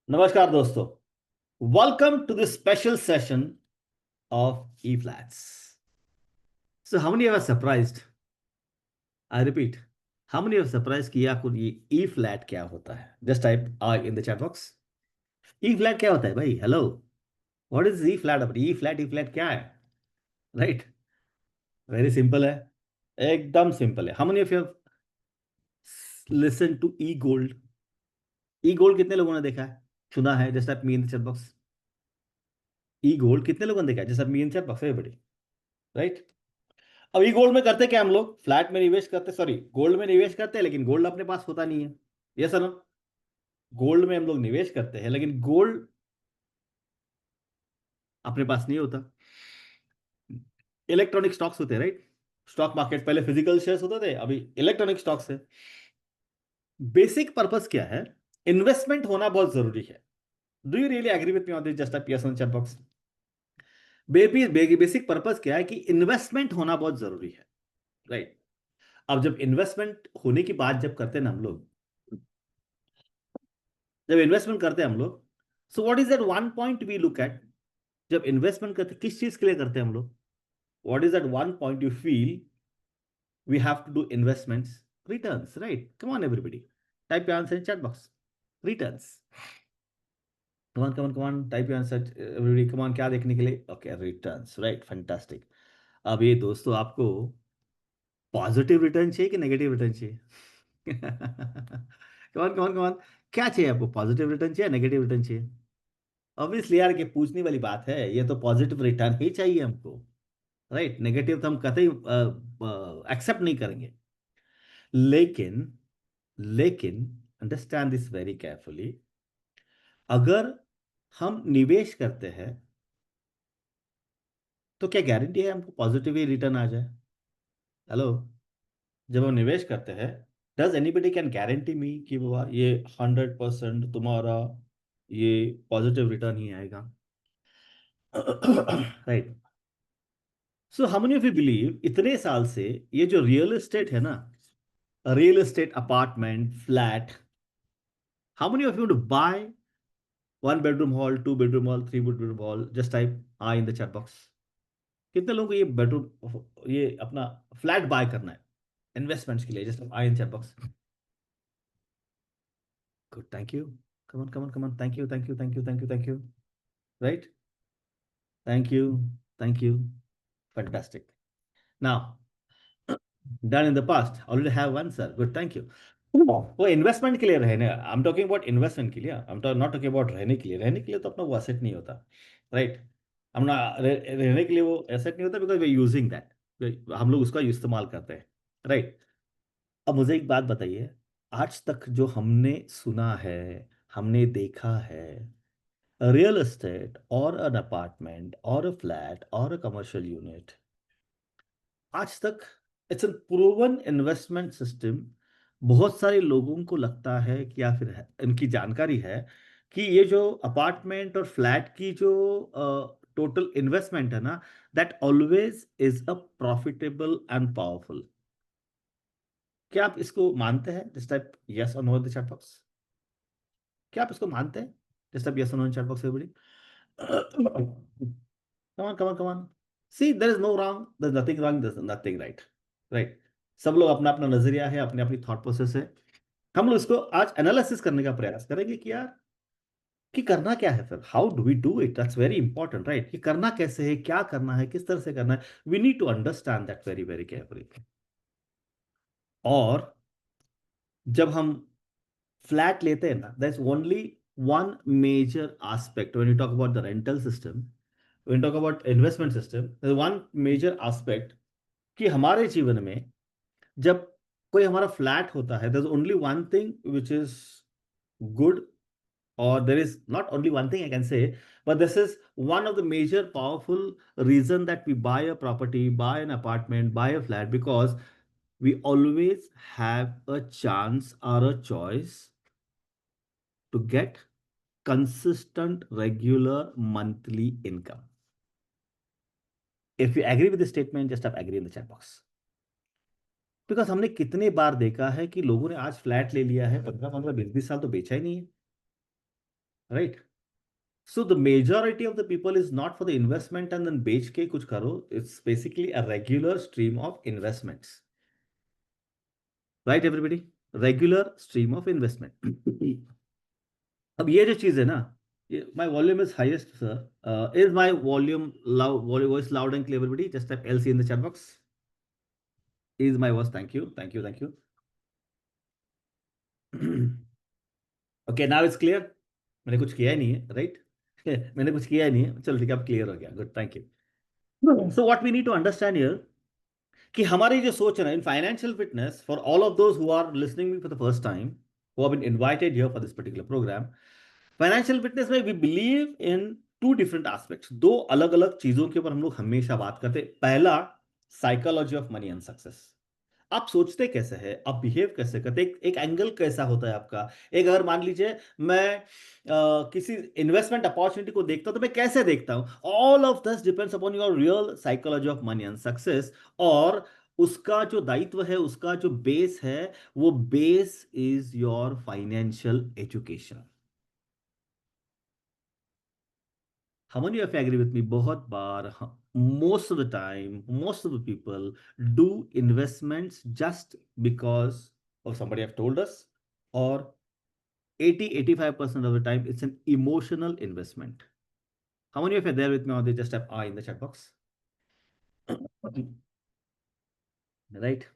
नमस्कार दोस्तों, welcome to the special session of e flats. So how many are surprised? I repeat, how many are surprise कि आपको ये ई flat क्या होता है? Just type I in the chat box. E flat क्या होता है भाई? Hello, what is e flat? अब ई फ्लैट क्या है? राइट, वेरी सिंपल है, एकदम सिंपल है. How many of you listen to e gold? E gold कितने लोगों ने देखा है, सुना है? Just type me in the chat box. E gold कितने लोगों ने देखा है? Just type me in chat box, everybody. Right. अब ये गोल्ड में करते क्या हम लोग? फ्लैट में निवेश करते, सॉरी गोल्ड में निवेश करते हैं, लेकिन गोल्ड अपने पास होता नहीं है. ये सर, गोल्ड में हम लोग निवेश करते हैं लेकिन गोल्ड अपने पास नहीं होता. इलेक्ट्रॉनिक स्टॉक्स होते हैं, राइट? स्टॉक मार्केट पहले फिजिकल शेयर्स होते थे, अभी इलेक्ट्रॉनिक स्टॉक्स है. बेसिक पर्पस क्या है? इन्वेस्टमेंट होना बहुत जरूरी है. Do you really agree with me on this? Just type yes on chat box. Basic purpose क्या है कि इन्वेस्टमेंट होना बहुत जरूरी है, राइट? अब जब इन्वेस्टमेंट होने की बात जब करते हैं ना हम लोग, जब इन्वेस्टमेंट करते हैं हम लोग, so what is that one point we look at? जब इन्वेस्टमेंट करते किस चीज के लिए करते हैं हम लोग? What is that one point you feel we have to do investments? Returns, right? Come on everybody, type your answer in chat box. Returns. Come on, come on, come on, type your answer everybody. Come on, क्या देखने के लिए? Okay, returns, right, fantastic. अब ये दोस्तों, आपको positive return चाहिए कि नेगेटिव रिटर्न चाहिए? कम on, come on, come on. क्या चाहिए आपको? पॉजिटिव रिटर्न चाहिए, नेगेटिव रिटर्न चाहिए? ऑब्वियसली यार, के पूछने वाली बात है, ये तो पॉजिटिव रिटर्न ही चाहिए हमको, राइट? नेगेटिव तो हम कतई एक्सेप्ट नहीं करेंगे. लेकिन लेकिन अंडरस्टैंड दिस वेरी केयरफुली. अगर हम निवेश करते हैं तो क्या गारंटी है हमको पॉजिटिव ही रिटर्न आ जाए? हेलो. जब हम निवेश करते हैं, डज एनीबडी कैन गारंटी मी कि वो ये 100% तुम्हारा ये पॉजिटिव रिटर्न ही आएगा? Right. So how many of you believe इतने साल से ये जो रियल एस्टेट है ना, real estate, apartment, flat, how many of you to buy one bedroom hall, two bedroom hall, three bedroom hall? Just type I in the chat box. कितने लोगों को ये बेडरूम, ये अपना फ्लैट बाय करना है इन्वेस्टमेंट्स के लिए? Just I in chat box. Good, thank you. Come on, come on, come on. Thank you, thank you, thank you, thank you, thank you. Right. Thank you, thank you. Fantastic. Now, done in the past, already have one sir. Good, thank you. वो investment के लिए रहने, I am talking about investment के लिए, आई am not talking about रहने के लिए. रहने के लिए तो अपना वो एसेट नहीं होता, राइट? हम ना रहने के लिए वो एसेट नहीं होता, बिकॉज वी यूजिंग दैट, हम लोग उसका इस्तेमाल करते हैं, राइट? अब मुझे एक बात बताइए, आज तक जो हमने सुना है, हमने देखा है, रियल एस्टेट और एन अपार्टमेंट और अ फ्लैट और अ कमर्शियल यूनिट, आज तक it's an proven investment system. बहुत सारे लोगों को लगता है कि, या फिर इनकी जानकारी है कि ये जो अपार्टमेंट और फ्लैट की जो टोटल इन्वेस्टमेंट है ना, that always is a profitable and powerful. क्या आप इसको मानते हैं? जस्ट टाइप यस और no in the chat box. क्या आप इसको मानते हैं? जस्ट टाइप यस और no in chat box everybody. Come on, come on, come on. See, there is no wrong, there's nothing wrong, there's nothing right. Right. सब लोग अपना अपना नजरिया है, अपनी अपनी थॉट प्रोसेस है. हम लोग इसको आज एनालिसिस करने का प्रयास करेंगे कि यार, कि करना क्या है फिर? How do we do it? That's very important, right? कि करना कैसे है, क्या करना है, किस तरह से करना है. We need to understand that very very carefully. और जब हम फ्लैट लेते हैं ना, that's only one major aspect when you talk about the rental system, when talk about investment system, one major aspect कि हमारे जीवन में जब कोई हमारा फ्लैट होता है, there's only one thing which is good, or there is not only one thing I can say, but this is one of the major powerful reason that we buy a property, buy an apartment, buy a flat, because we always have a chance or a choice to get consistent regular monthly income. If you agree with this statement, just have agree in the chat box. Because हमने कितने बार देखा है कि लोगों ने आज flat ले लिया है, 15 15 20 20 साल तो बेचा ही नहीं है. right? So the majority of the people is not for the investment and then बेच के कुछ करो. It's basically a regular stream of investments, right everybody? Regular stream of investment. अब ये जो चीज है ना, my volume is highest, sir. Is my volume loud, voice loud and clear, everybody? Just type LC in the chat box. Is my voice? Thank you, thank you, thank you. Okay, now it's clear. मैंने कुछ किया ही नहीं है, right? मैंने कुछ किया ही नहीं है, चलो ठीक है, अब क्लियर हो गया. Good, thank you. So what we need to understand here कि हमारी जो सोच है ना in financial fitness, for all of those who are listening me for the first time, who have been invited here for this particular programme, financial fitness में we believe in two different aspects. दो अलग अलग चीजों के ऊपर हम लोग हमेशा बात करते हैं. पहला, psychology of money and success. आप सोचते कैसे हैं, आप बिहेव कैसे करते, एक एंगल कैसा होता है आपका. एक अगर मान लीजिए मैं किसी इन्वेस्टमेंट अपॉर्चुनिटी को देखता हूं तो मैं कैसे देखता हूं. All of this depends upon your real psychology of money and success. और उसका जो दायित्व है, उसका जो बेस है, वो base is your financial education. How many of you agree with me? बहुत बार, most of the time, most of the people do investments just because of somebody have told us, or 80-85% of the time it's an emotional investment. How many of you are there with me, or they just have I in the chat box? Right?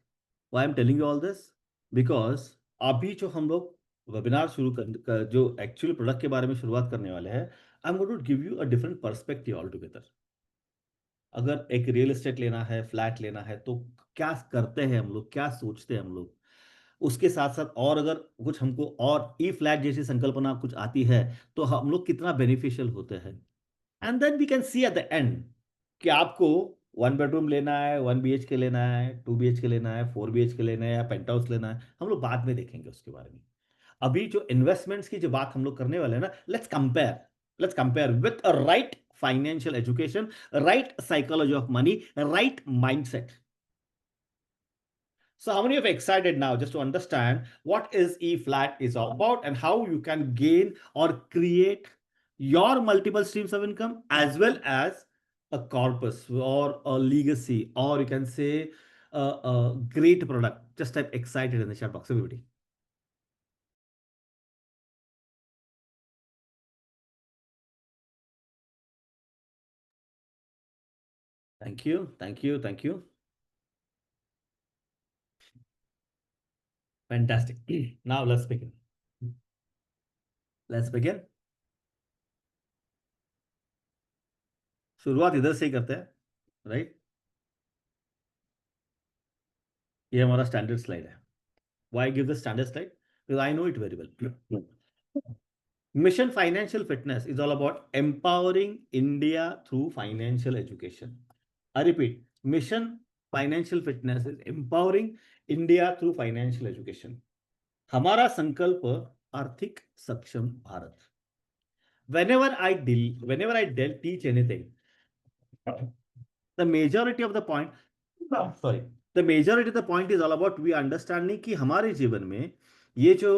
Why I'm telling you all this? Because अभी जो हम लोग webinar शुरू जो actually product के बारे में शुरुआत करने वाले हैं, I am going to give you a different perspective all together. अगर एक रियल एस्टेट लेना है, फ्लैट लेना है, तो क्या करते हैं हम लोग, क्या सोचते हैं हम लोग. उसके साथ साथ और अगर कुछ हमको और ई फ्लैट जैसी संकल्पना कुछ आती है, तो हम लोग कितना बेनिफिशियल होते हैं. And then we can see at the end कि आपको 1 बेडरूम लेना है, 1 BHK लेना है, 2 BHK लेना है, 4 BHK लेना है, या पेंट हाउस लेना है, हम लोग बाद में देखेंगे उसके बारे में. अभी जो इन्वेस्टमेंट्स की जो बात हम लोग करने वाले हैं ना, let's compare with a right financial education, right psychology of money, right mindset. So how many of you are excited now just to understand what is E flat is all about and how you can gain or create your multiple streams of income as well as a corpus or a legacy, or you can say a great product. Just type excited in the chat box, everybody. Thank you, thank you, thank you. Fantastic. Now let's begin. Let's begin. शुरुआत इधर से ही करते हैं, right? ये हमारा standard slide है. Why give the standard slide? Because I know it very well. Mission Financial Fitness is all about empowering India through financial education. I repeat, Mission Financial Fitness is empowering India through financial education. हमारा संकल्प आर्थिक सक्षम Bharat. Whenever I teach anything, the majority of the point, sorry, the majority of the point is all about we understanding कि हमारे जीवन में ये जो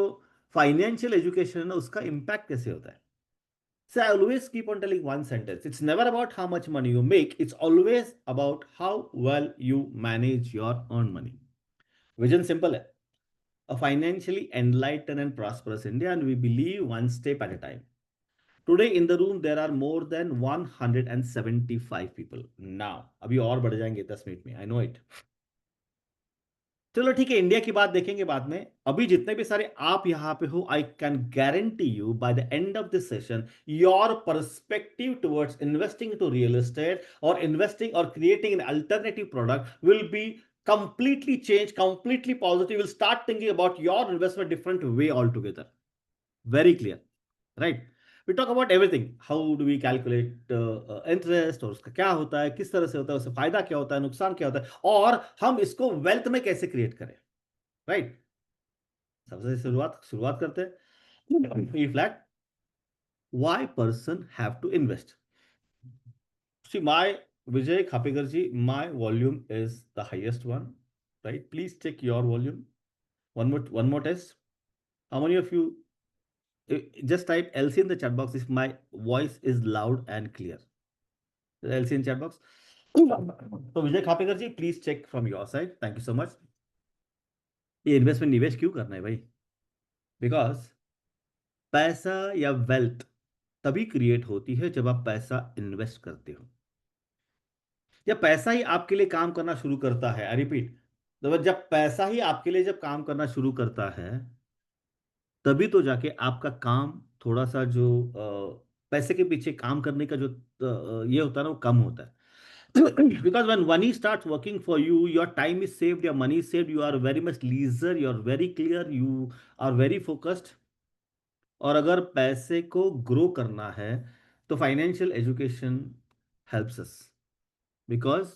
फाइनेंशियल एजुकेशन है उसका इम्पैक्ट कैसे होता है. So I always keep on telling one sentence. It's never about how much money you make. It's always about how well you manage your own money. Vision simple है. A financially enlightened and prosperous India, and we believe one step at a time. Today in the room there are more than 175 people. Now, अभी और बढ़ जाएंगे 10 minute में. I know it. चलो ठीक है, India की बात देखेंगे बाद में. अभी जितने भी सारे आप यहां पे हो, I can guarantee you by the end of this session your perspective towards investing to real estate और इन्वेस्टिंग और creating an alternative product will be completely changed, completely positive. You'll start thinking about your investment different way altogether. Very clear, right? We talk about everything. How do we calculate interest, और उसका क्या होता है, किस तरह से होता है, उससे फायदा क्या होता है, नुकसान क्या होता है, और हम इसको वेल्थ में कैसे क्रिएट करें, राइट? सबसे शुरुआत शुरुआत करते हैं. ई flat, why person have to invest. See my Vijay Khapegar ji, my volume is the highest one, right? Please check your volume. One more test. How many of you just type LC in the chat box if my voice is loud and clear. LC in chat box. तो Vijay Khapekar ji, please check from your side, thank you so much. ये investment निवेश क्यों करना है भाई? Because पैसा या wealth तभी क्रिएट होती है जब आप पैसा इन्वेस्ट करते हो, या पैसा ही आपके लिए काम करना शुरू करता है। आई रिपीट, जब पैसा ही आपके लिए जब काम करना शुरू करता है, तभी तो जाके आपका काम थोड़ा सा जो पैसे के पीछे काम करने का जो ये होता है ना, वो कम होता है। Because when money starts working for you, your time is saved, your money is saved, you are very much leisure, you are very clear, you are very focused। और अगर पैसे को ग्रो करना है तो financial education helps us, because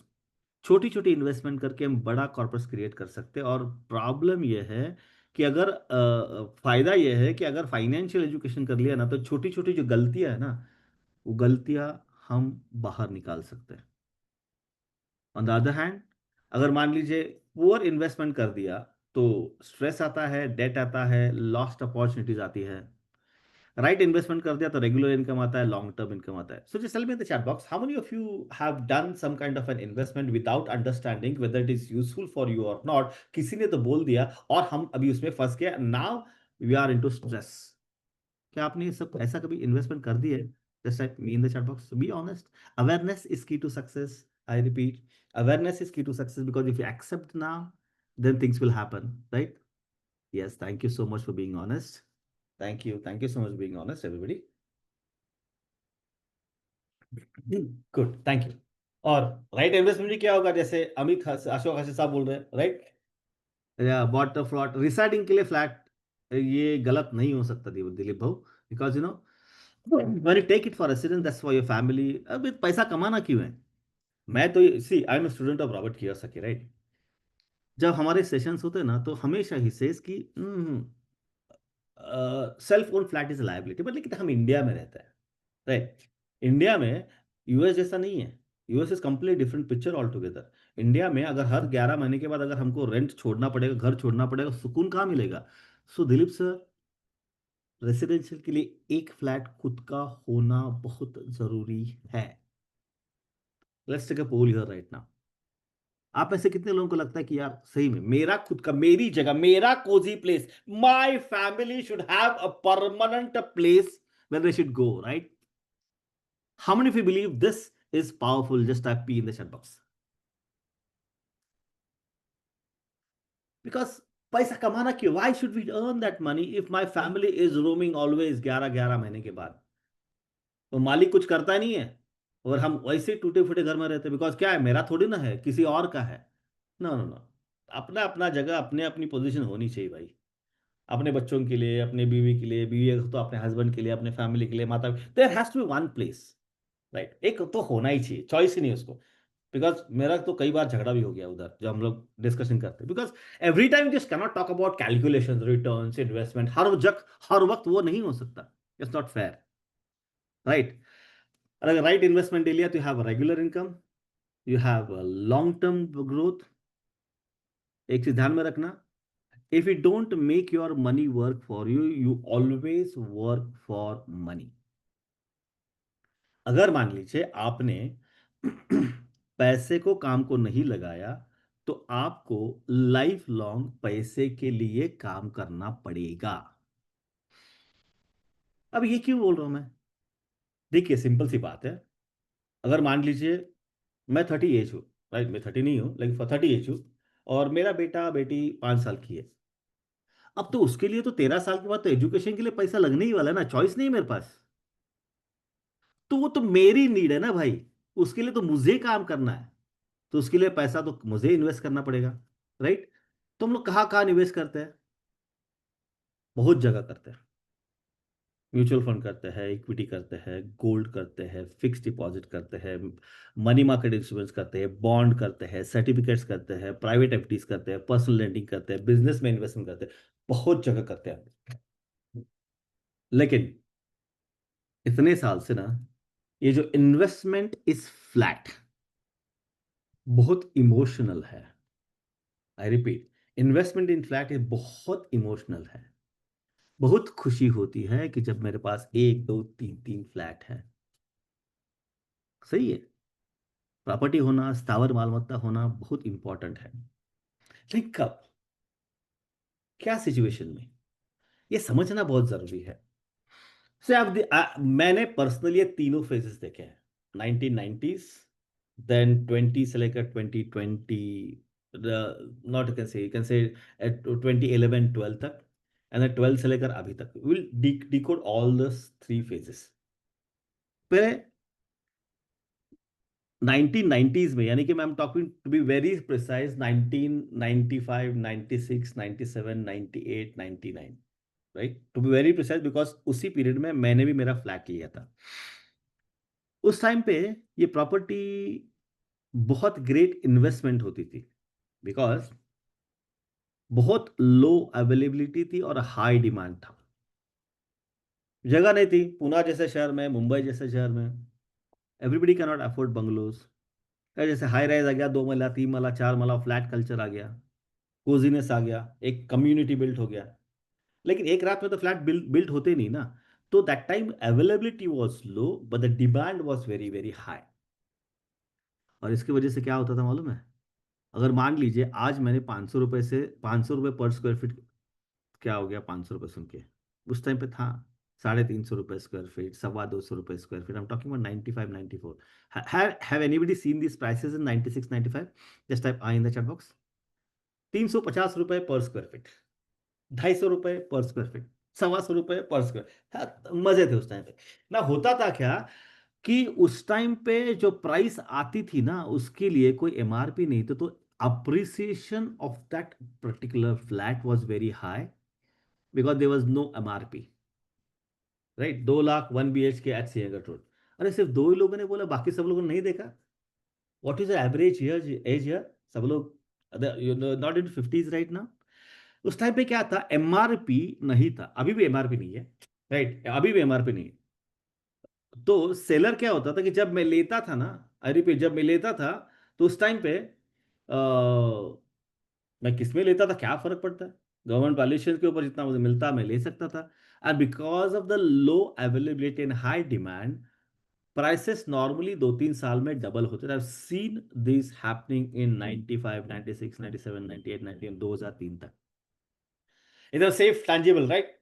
छोटी छोटी investment करके हम बड़ा कॉर्पस क्रिएट कर सकते हैं। और प्रॉब्लम यह है कि अगर फायदा यह है कि अगर फाइनेंशियल एजुकेशन कर लिया ना, तो छोटी छोटी जो गलतियां है ना, वो गलतियां हम बाहर निकाल सकते हैं। ऑन द अदर हैंड, अगर मान लीजिए पुअर इन्वेस्टमेंट कर दिया, तो स्ट्रेस आता है, डेट आता है, लॉस्ट अपॉर्चुनिटीज आती है। राइट इन्वेस्टमेंट कर दिया तो रेगुलर इनकम आता है, लॉन्ग टर्म इनकम आता है। So just tell me in the chat box, how many of you have done some kind of an investment without understanding whether it is useful for you और not? किसी ने तो बोल दिया और हम अभी उसमें फंस गए, now we are into stress. क्या आपने ये सब ऐसा कभी इन्वेस्टमेंट कर दी है? Just type me in the chat box, be honest. Awareness is key to success, I repeat, awareness is key to success, because if you accept now, then things will happen, right? Yes, thank you so much for being honest. Thank you so much for being honest, everybody. Good, thank you. और right investment क्या होगा? जैसे अशोक हसी साहब बोल रहे हैं, right, या बॉट फ्लॉट रिसाइडिंग के लिए फ्लैट, ये गलत नहीं हो सकता दिलीप भाऊ, because when you take it for residence, that's for your family। अब पैसा कमाना क्यों है? मैं तो see I am student of Robert Kiyosaki, right. जब हमारे सेशंस होते हैं ना, तो हमेशा ही सेज कि self own flat is liability, but लेकिन हम इंडिया में रहते हैं, राइट। इंडिया में यूएस जैसा नहीं है। US is complete different picture all together. India में अगर हर 11 महीने के बाद अगर हमको रेंट छोड़ना पड़ेगा, घर छोड़ना पड़ेगा, सुकून कहाँ मिलेगा? सो दिलीप सर, रेसिडेंशियल के लिए एक फ्लैट खुद का होना बहुत जरूरी है। Let's take a poll here right now. आप में से कितने लोगों को लगता है कि यार सही में मेरा खुद का, मेरी जगह, मेरा cozy place, my family should have a permanent place where they should go, right? How many of you believe this is powerful? Just type P in the chat box. Because पैसा कमाना क्यों? Why should we earn that money if my family is roaming always 11-11 महीने के बाद? तो मालिक कुछ करता नहीं है और हम वैसे टूटे फूटे घर में रहते हैं, बिकॉज क्या है, मेरा थोड़ी ना है, किसी और का है। नो नो नो, अपना अपना जगह, अपने अपनी पोजीशन होनी चाहिए भाई। अपने बच्चों के लिए, अपने बीवी के लिए, बीवी है तो अपने हस्बैंड के लिए, अपने फैमिली के लिए, माता, there has to be one place, right. एक तो होना ही चाहिए, चॉइस ही नहीं उसको। बिकॉज मेरा तो कई बार झगड़ा भी हो गया उधर जब हम लोग डिस्कशन करते हैं, because every time just cannot talk about calculation, return, investment, हर वक्त वो नहीं हो सकता। It's not fair, right. और अगर राइट इन्वेस्टमेंट ले लिया तो you have regular income, you have long term growth. एक चीज ध्यान में रखना, if you don't make your money work for you, you always work for money. अगर मान लीजिए आपने पैसे को काम को नहीं लगाया, तो आपको लाइफ लॉन्ग पैसे के लिए काम करना पड़ेगा। अब ये क्यों बोल रहा हूं मैं? देखिए, सिंपल सी बात है। अगर मान लीजिए मैं 30 एज हूँ, राइट, मैं 30 नहीं हूँ लेकिन 30 एज हूँ, और मेरा बेटा बेटी 5 साल की है। अब तो उसके लिए तो 13 साल के बाद तो एजुकेशन के लिए पैसा लगने ही वाला है ना, चॉइस नहीं है मेरे पास। तो वो तो मेरी नीड है ना भाई, उसके लिए तो मुझे काम करना है, तो उसके लिए पैसा तो मुझे इन्वेस्ट करना पड़ेगा, राइट। तो हम लोग कहाँ कहाँ निवेश करते हैं? बहुत जगह करते हैं। म्यूचुअल फंड करते हैं, इक्विटी करते हैं, गोल्ड करते हैं, फिक्स डिपॉजिट करते हैं, मनी मार्केट इंस्ट्रूमेंट्स करते हैं, बॉन्ड करते हैं, सर्टिफिकेट्स करते हैं, प्राइवेट एफडीज करते हैं, पर्सनल लेंडिंग करते हैं, बिजनेस में इन्वेस्टमेंट करते हैं, बहुत जगह करते हैं। लेकिन इतने साल से ना, ये जो इन्वेस्टमेंट इज फ्लैट बहुत इमोशनल है। I repeat, investment in flat ये बहुत इमोशनल है। बहुत खुशी होती है कि जब मेरे पास एक दो तीन तीन फ्लैट है। सही है। प्रॉपर्टी होना, स्थावर मालमत्ता होना बहुत इंपॉर्टेंट है। लेकिन कब, क्या सिचुएशन में, ये समझना बहुत जरूरी है। से आप मैंने पर्सनली ये तीनों फेजेस देखे हैं। 1990s, देन 20 से लेकर 2020, नॉट यू कैन से 2011 12 तक, एंड देन 12 से लेकर अभी तक will decode all the three phases. पहले 1990s में, यानी कि मैं talking to be very precise, 1995, 96, 97, 98, 99, right, to be very precise, because उसी पीरियड में मैंने भी मेरा फ्लैट लिया था। उस टाइम पे ये प्रॉपर्टी बहुत ग्रेट इन्वेस्टमेंट होती थी, बिकॉज बहुत लो अवेलेबिलिटी थी और हाई डिमांड था। जगह नहीं थी, पुणे जैसे शहर में, मुंबई जैसे शहर में everybody can not afford bungalows. जैसे हाई राइज आ गया, 2 माला 3 माला 4 माला फ्लैट कल्चर आ गया, कोजीनेस आ गया, एक कम्युनिटी बिल्ट हो गया। लेकिन एक रात में तो फ्लैट बिल्ट होते नहीं ना। तो that time availability was low but the demand was very very high. और इसकी वजह से क्या होता था मालूम है? अगर मान लीजिए आज मैंने 500 रुपए से, 500 रुपये पर स्क्वायर फीट, क्या हो गया 500 रुपये सुन के, उस टाइम पे था 350 रुपये स्क्वायर फीट, 225 रुपये square feet. I am talking about 95 94। Have anybody seen this prices in 96 95? Just type I in the chat box. 350 रुपये पर स्क्वायर फीट, 250 रुपये पर स्क्वायर फीट, 125 रुपये पर स्क्वायर। हाँ, मजे थे उस टाइम पे। ना होता था क्या कि उस टाइम पे जो प्राइस आती थी ना, उसके लिए कोई एमआरपी नहीं था, तो appreciation of that particular flat was very high, because there was no MRP, right. 2 lakh 1 BHK at Sinhagad road. अरे सिर्फ दो ही लोगों ने बोला, बाकी सब लोगों ने नहीं देखा। What is the average as here? सब लोग नॉट इन 50s राइट ना। उस टाइम पे क्या था, एमआरपी नहीं था, अभी भी एमआरपी नहीं है, राइट, अभी भी एमआरपी नहीं है। तो सेलर क्या होता था कि जब मैं लेता था ना, आई रिपीट, जब मैं लेता था, तो उस टाइम पे मैं किस में लेता था, क्या फर्क पड़ता है, गवर्नमेंट वैल्यूएशन के ऊपर जितना मुझे मिलता मैं ले सकता था। And because of the low availability and high demand, prices normally 2-3 साल में डबल होते थे। I seen this happening in 95 96 97 98 99 2003 तक। इधर सेफ टैंजिबल, राइट,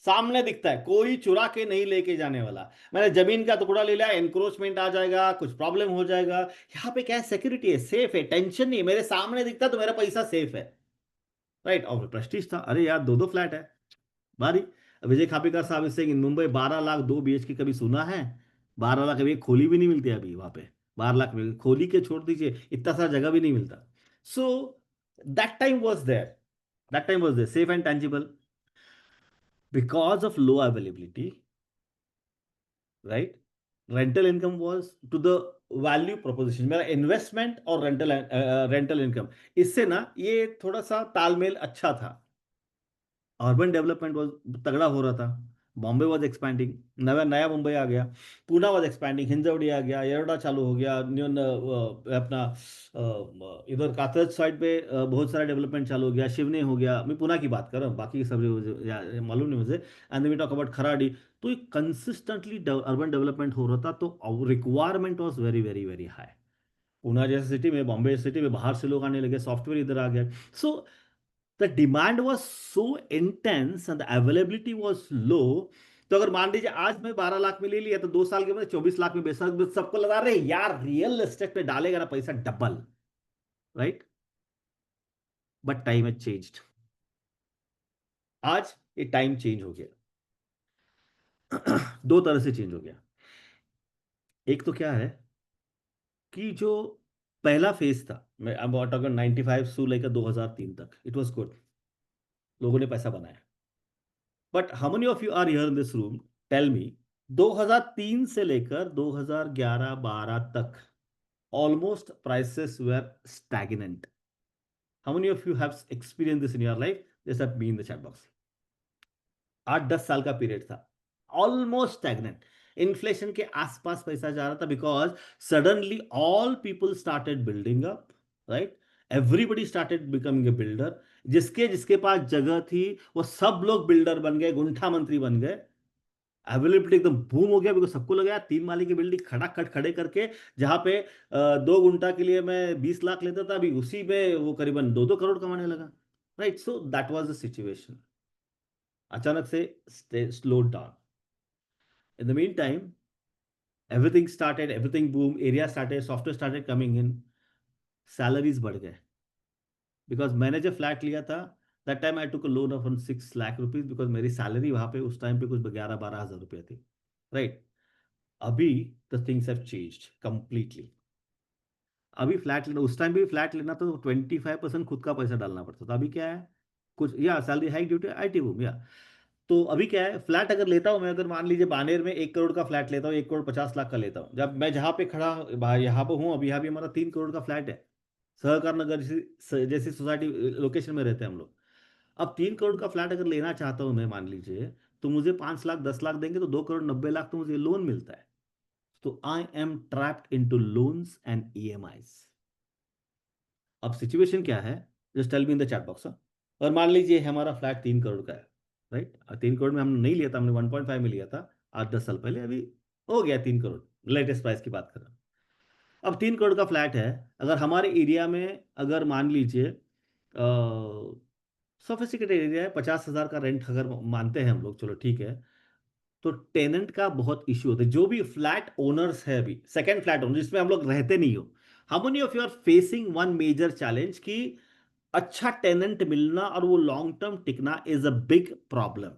सामने दिखता है, कोई चुरा के नहीं लेके जाने वाला। मैंने जमीन का टुकड़ा ले लिया, एनक्रोचमेंट आ जाएगा, कुछ प्रॉब्लम हो जाएगा, यहाँ पे क्या है, सिक्योरिटी है, सेफ है, टेंशन नहीं है, मेरे सामने दिखता है तो मेरा पैसा सेफ है, राइट। और प्रेस्टीज था, अरे यार दो दो फ्लैट है, भारी। विजय खापीकर साहब इससे इन मुंबई 12 लाख 2 BHK कभी सुना है? 12 लाख अभी एक खोली भी नहीं मिलती अभी वहां पे। 12 लाख में खोली के छोड़ दीजिए, इतना सारा जगह भी नहीं मिलता। So that time was there, that time was there, safe and tangible. Because of low availability, right? Rental income was to the value proposition, मेरा इन्वेस्टमेंट और रेंटल इनकम, इससे ना ये थोड़ा सा तालमेल अच्छा था। अर्बन डेवलपमेंट वॉज तगड़ा हो रहा था, बॉम्बे वॉज एक्सपैंडिंग, नया नया मुंबई आ गया, पूना वॉज एक्सपैंडिंग, हिंजवड़ी आ गया, येरवडा चालू हो गया, न्यू अपना इधर कात्रज साइड पे बहुत सारा डेवलपमेंट चालू हो गया, शिवने हो गया, मैं पूना की बात कर रहा हूँ, बाकी की सब मालूम नहीं मुझे। And we talk about Kharadi. तो ये कंसिस्टेंटली अर्बन डेवलपमेंट हो रहा था, तो requirement was very very very high. Poona जैसे सिटी में, बॉम्बे सिटी में बाहर से लोग आने लगे, सॉफ्टवेयर इधर आ गया। सो the demand was so intense and the availability was low। तो अगर मान लीजिए आज मैं 12 लाख में ले लिया, तो 2 साल के बाद 24 लाख में बेच सकता, सबको लगा रहे यार रियल एस्टेट पे डालेगा ना पैसा double, right. But time has changed. आज ये टाइम चेंज हो गया। दो तरह से चेंज हो गया। एक तो क्या है कि जो पहला फेज था, मैं अब टॉकिंग 95 से लेकर 2003 तक, इट वाज गुड, लोगों ने पैसा बनाया। But how many of you are here in this room, tell me, 2003 से लेकर 2011-12 तक almost prices were stagnant. How many of you have experienced this in your life? Just let me in the chat box. 8-10 साल का period था, almost stagnant, inflation के आसपास पैसा जा रहा था, because suddenly all people started building up, right, everybody started becoming a builder. जिसके जिसके पास जगह थी वो सब लोग बिल्डर बन गए, गुंठा मंत्री बन गए। अवेलेबिलिटी एकदम बूम हो गया, बिकॉज सबको लगा यार 3 माली की बिल्डिंग खड़ा खट खड़े करके, जहां पे 2 गुंठा के लिए मैं 20 लाख लेता था, अभी उसी में वो करीबन 2-2 करोड़ कमाने लगा। Right, so that was the situation. अचानक से slow down. In the mean time everything boom, area started, software started coming in, salaries बढ़ गए। बिकॉज मैंने जब फ्लैट लिया था, that time I took a loan of 6 lakh rupees, because मेरी salary वहां पे उस टाइम पे कुछ 11-12 हज़ार रुपये थी। राइट। अभी the things have changed completely. अभी फ्लैट लेना, उस टाइम भी फ्लैट लेना तो 25% खुद का पैसा डालना पड़ता था। अभी क्या है, कुछ या salary hike due to IT boom या। तो अभी क्या है, फ्लैट अगर लेता हूँ मैं, अगर मान लीजिए बानेर में 1 करोड़ का फ्लैट लेता हूँ, 1 करोड़ 50 लाख का लेता हूँ, जब मैं जहाँ पे खड़ा यहाँ पे हूँ अभी, यहाँ भी हमारा 3 करोड़ का फ्लैट है। सहकार नगर जैसी जैसी सोसाइटी लोकेशन में रहते हैं हम लोग। अब 3 करोड़ का फ्लैट अगर लेना चाहता हूँ मैं, मान लीजिए, तो मुझे 5 लाख 10 लाख देंगे तो 2 करोड़ 90 लाख तो मुझे लोन मिलता है। तो I am trapped in two loans and EMIs। अब सिचुएशन क्या है, just tell me in the chat box. और मान लीजिए हमारा फ्लैट 3 करोड़ का है। राइट, 3 करोड़ में हमने नहीं लिया था, हमने 1.5 में लिया था 8-10 साल पहले। अभी हो गया 3 करोड़, लेटेस्ट प्राइस की बात कर रहा हूँ। अब 3 करोड़ का फ्लैट है, अगर हमारे एरिया में, अगर मान लीजिए सोफिस्टिकेटेड एरिया है, 50 हज़ार का रेंट अगर मानते हैं हम लोग, चलो ठीक है, तो टेनेंट का बहुत इश्यू होता है। जो भी फ्लैट ओनर्स है, अभी सेकंड फ्लैट ओनर जिसमें हम लोग रहते नहीं हो, how many of you are facing one major challenge कि अच्छा टेनेंट मिलना और वो लॉन्ग टर्म टिकना is a big problem.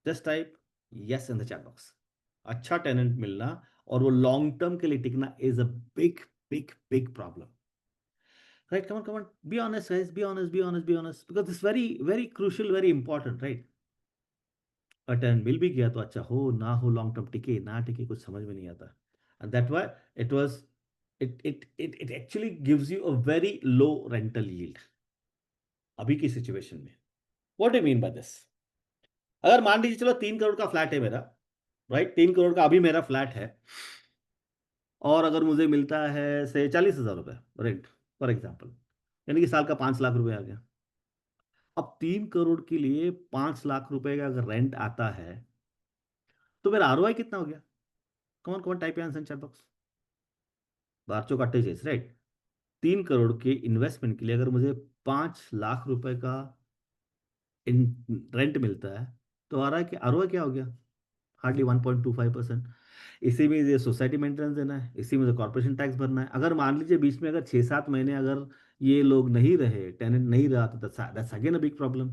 Just type yes in the chat box. अच्छा टेनेंट मिलना और वो लॉन्ग टर्म के लिए टिकना is a big big big problem. Right, come on, be honest guys, be honest, be honest, be honest, because it's very very crucial, very important. Right, और tenant मिल भी गया तो अच्छा हो ना हो, लॉन्ग टर्म टिके ना टिके कुछ समझ में नहीं आता। And that why it was, it actually gives you a very low rental yield अभी की सिचुएशन में। What do mean by this? अगर मान लीजिए चलो 3 करोड़ का फ्लैट है मेरा, राइट, 3 करोड़ का अभी मेरा फ्लैट है, और अगर मुझे मिलता है से 40 हज़ार रुपये रेंट फॉर एग्जाम्पल, यानी कि साल का 5 लाख रुपए आ गया। अब 3 करोड़ के लिए 5 लाख रुपए का अगर रेंट आता है, तो मेरा ROI कितना हो गया? कौन कौन टाइप आंसर चैट बॉक्स। बारचो काटे चेस, राइट। 3 करोड़ के इन्वेस्टमेंट के लिए अगर मुझे 5 लाख रुपए का रेंट मिलता है, तो ROI क्या हो गया? हार्डली 1.25%। इसी में ये सोसाइटी मेंटेनेंस देना है, इसी में कॉर्पोरेशन टैक्स भरना है। अगर मान लीजिए बीच में अगर 6-7 महीने अगर ये लोग नहीं रहे, टेनेंट नहीं रहा, तो that's again a big problem.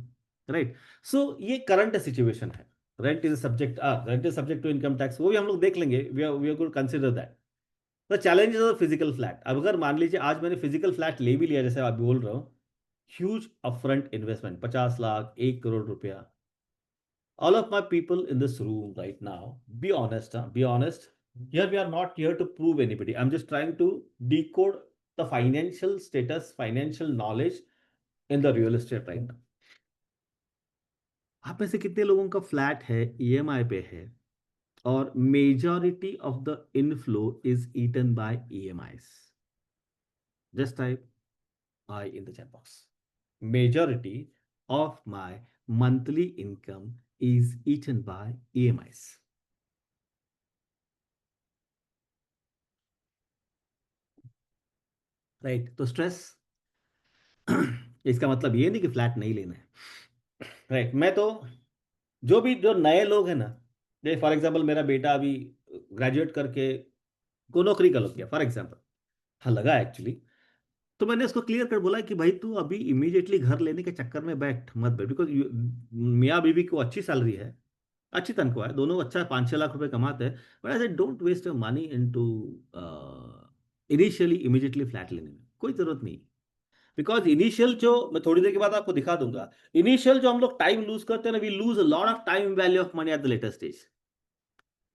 Right, so ये करंट सिचुएशन है। Rent is subject to income tax, वो भी हम लोग देख लेंगे, we are going consider that. The challenge is physical flat. अब अगर मान लीजिए आज मैंने फिजिकल फ्लैट ले भी लिया, जैसे आप बोल रहा हूँ, huge upfront investment, 50 lakh, 1 crore रुपया। All of my people in this room right now, be honest, huh? Be honest. Here we are not here to prove anybody. I'm just trying to decode the financial status, financial knowledge in the real estate right now. आप में से कितने लोगों का flat है, EMI पे है, और majority of the inflow is eaten by EMIs? Just type I in the chat box. Majority of my monthly income is eaten by EMIs. Right, तो स्ट्रेस इसका मतलब ये नहीं कि फ्लैट नहीं लेना है। राइट, मैं तो, जो नए लोग हैं ना, जैसे फॉर एग्जांपल मेरा बेटा अभी ग्रेजुएट करके को नौकरी का लग गया फॉर एग्जांपल, हाँ लगा एक्चुअली। तो मैंने उसको क्लियर कर बोला कि भाई तू अभी इमीडिएटली घर लेने के चक्कर में मत बैठ, बिकॉज मियाँ बीवी को अच्छी सैलरी है, अच्छी तनख्वाह है, दोनों अच्छा 5-6 लाख रुपए कमाते हैं। But I said don't waste your money into initially immediately flat लेने में कोई जरूरत नहीं। बिकॉज इनिशियल जो, मैं थोड़ी देर के बाद आपको दिखा दूंगा, इनिशियल जो हम लोग टाइम लूज करते हैं ना, we lose a lot of time, value of money at the later stage.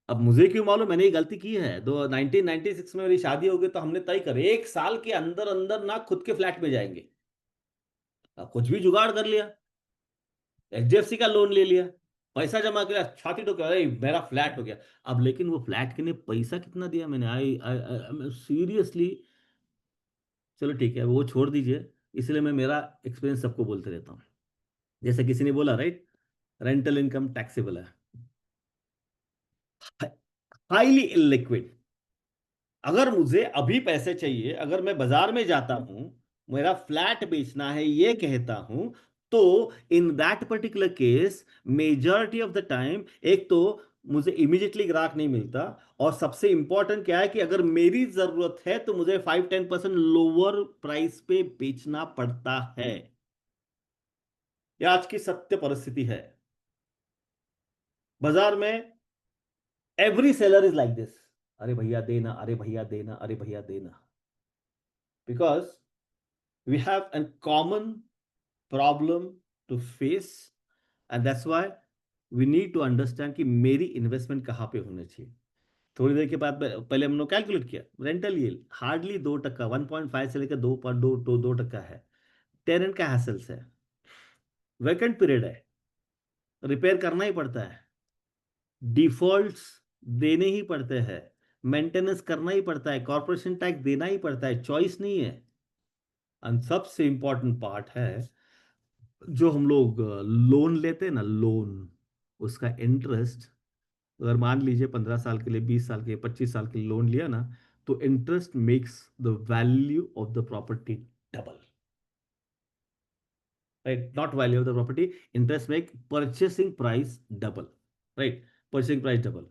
अब मुझे क्यों मालूम, मैंने ये गलती की है। 1996 में मेरी शादी हो गई, तो हमने तय कर 1 साल के अंदर अंदर ना खुद के फ्लैट में जाएंगे। अब कुछ भी जुगाड़ कर लिया, HDFC का लोन ले लिया, पैसा जमा किया, छाती ठोक के, अरे मेरा फ्लैट हो गया। अब लेकिन वो फ्लैट के लिए पैसा कितना दिया मैंने, आई सीरियसली चलो ठीक है, वो छोड़ दीजिए, इसलिए मैं मेरा एक्सपीरियंस सबको बोलते रहता हूँ। जैसे किसी ने बोला, राइट, रेंटल इनकम टैक्सेबल है, हाईली इलिक्विड। अगर मुझे अभी पैसे चाहिए, अगर मैं बाजार में जाता हूं, मेरा फ्लैट बेचना है ये कहता हूं, तो in that particular case majority of the time, एक तो मुझे इमीडिएटली ग्राहक नहीं मिलता, और सबसे इंपॉर्टेंट क्या है कि अगर मेरी जरूरत है तो मुझे 5-10% लोअर प्राइस पे बेचना पड़ता है। यह आज की सत्य परिस्थिति है। बाजार में every seller is like this, अरे भैया देना, अरे भैया देना, अरे भैया देना, because we have a common problem to face, and that's why we need to understand कि मेरी इन्वेस्टमेंट कहाँ पे होनी चाहिए। थोड़ी देर के बाद पहले हमने कैलकुलेट किया, रेंटल यील्ड हार्डली 2%, 1.5 से लेकर 2.2 है। टेनेंट का हैसल्स है, वैकेंट पीरियड है, रिपेयर करना ही पड़ता है, डिफॉल्ट्स देने ही पड़ते हैं, मेंटेनेंस करना ही पड़ता है, कॉर्पोरेशन टैक्स देना ही पड़ता है, चॉइस नहीं है। एंड सबसे इंपॉर्टेंट पार्ट है, जो हम लोग लोन लेते हैं ना, लोन, उसका इंटरेस्ट, अगर मान लीजिए 15 साल के लिए, 20 साल के लिए, 25 साल के लिए लोन लिया ना, तो interest makes the value of the property double, right, not value of the property, interest make purchasing price double, right, purchasing price double.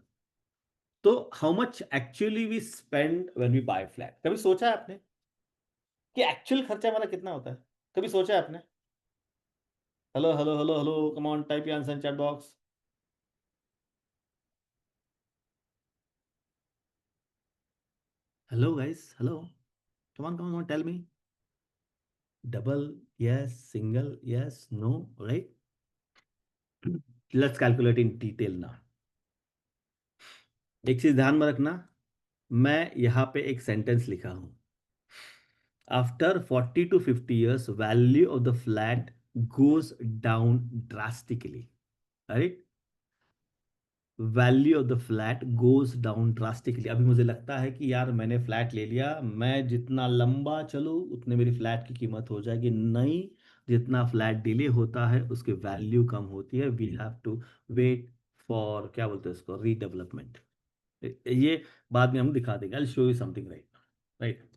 तो how much actually we spend when we buy flat, कभी सोचा है आपने कि actual खर्चा हमारा कितना होता है? कभी सोचा है आपने? Hello hello hello hello, come on, type your answer in chat box. Hello guys, hello, come on, tell me. Double, yes. Single, yes. No, right? Let's calculate in detail now. एक चीज ध्यान में रखना, मैं यहाँ पे एक सेंटेंस लिखा हूँ, after 40 to 50 years value of the flat goes down drastically, right, value of the flat goes down drastically. अभी मुझे लगता है कि यार मैंने फ्लैट ले लिया, मैं जितना लंबा चलूँ उतने मेरी फ्लैट की कीमत हो जाएगी, नहीं, जितना फ्लैट डिले होता है उसकी वैल्यू कम होती है। We have to wait for, क्या बोलते हैं उसको, रीडेवलपमेंट। ये बाद में हम दिखा देंगे, I show you something right, right,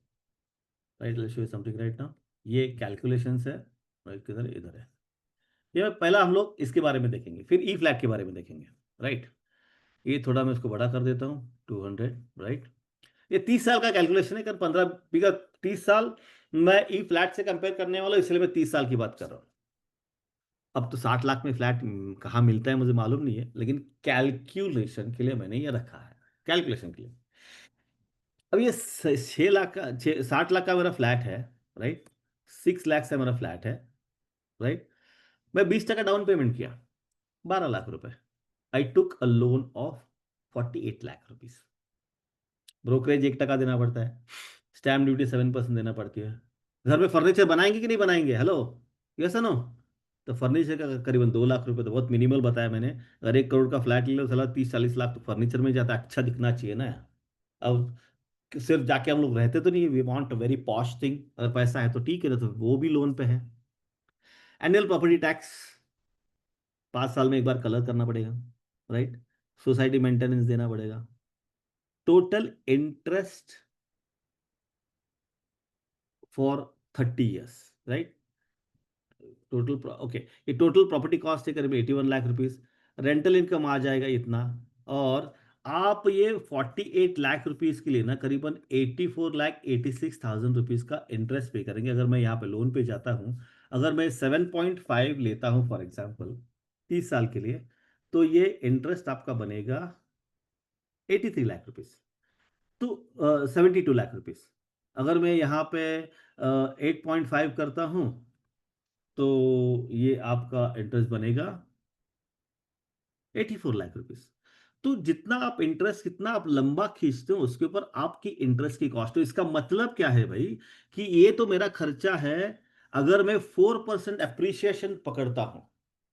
right, I show you something right now. ये कैलकुलेशंस है, राइट, किधर, इधर है। ये पहला हम लोग इसके बारे में देखेंगे, फिर ई फ्लैट के बारे में देखेंगे, राइट। ये थोड़ा मैं इसको बड़ा कर देता हूँ, 200, राइट। ये 30 साल का कैलकुलेशन है, कर 15 बीघा, 30 साल, मैं ई फ्लैट से कंपेयर करने वाला हूं, इसलिए मैं 30 साल की बात कर रहा हूँ। अब तो 60 लाख में फ्लैट कहाँ मिलता है मुझे मालूम नहीं है, लेकिन कैलकुलेशन के लिए मैंने ये रखा है, कैलकुलेशन के लिए। अब ये 6 लाख का, 60 लाख का मेरा फ्लैट है, राइट, 6 लाख से मेरा फ्लैट है, राइट। मैं 20% डाउन पेमेंट किया, 12 लाख रुपए। I took a loan of 48 lakh rupees. Brokerage 1% देना पड़ता है, स्टैम्प ड्यूटी 7% देना पड़ती है। घर में फर्नीचर बनाएंगे कि नहीं बनाएंगे, हेलो, यस नो? तो फर्नीचर का करीबन 2 लाख रुपए, तो बहुत मिनिमल बताया मैंने। अगर 1 करोड़ का फ्लैट ले लो, साला 30-40 लाख तो फर्नीचर में जाता है, अच्छा दिखना चाहिए ना। अब सिर्फ जाके हम लोग रहते तो नहीं, we want very posh thing, अगर पैसा है तो ठीक है ना, तो वो भी लोन पे है। एनुअल प्रॉपर्टी टैक्स 5 साल में एक बार कलर करना पड़ेगा, राइट, सोसाइटी मेंटेनेंस देना पड़ेगा, total interest for 30 years, right. Total, okay, ये टोटल प्रॉपर्टी कॉस्ट है करीब 81 लाख रुपीज, रेंटल इनकम आ जाएगा इतना, और आप ये 48 लाख रुपीज के लिए ना करीबन 84,86,000 रुपीज का इंटरेस्ट पे करेंगे। अगर मैं यहाँ पे लोन पे जाता हूँ, अगर मैं 7.5 लेता हूँ फॉर एग्जाम्पल 30 साल के लिए, तो ये इंटरेस्ट आपका बनेगा 83 लाख रुपीज, तो 72 लाख रुपीज। अगर मैं यहाँ पे 8.5 करता हूँ, तो ये आपका इंटरेस्ट बनेगा 84 लाख रुपीज। तो जितना आप इंटरेस्ट, कितना आप लंबा खींचते हो उसके ऊपर आपकी इंटरेस्ट की कॉस्ट। तो इसका मतलब क्या है भाई, कि ये तो मेरा खर्चा है। अगर मैं 4% अप्रिसिएशन पकड़ता हूं,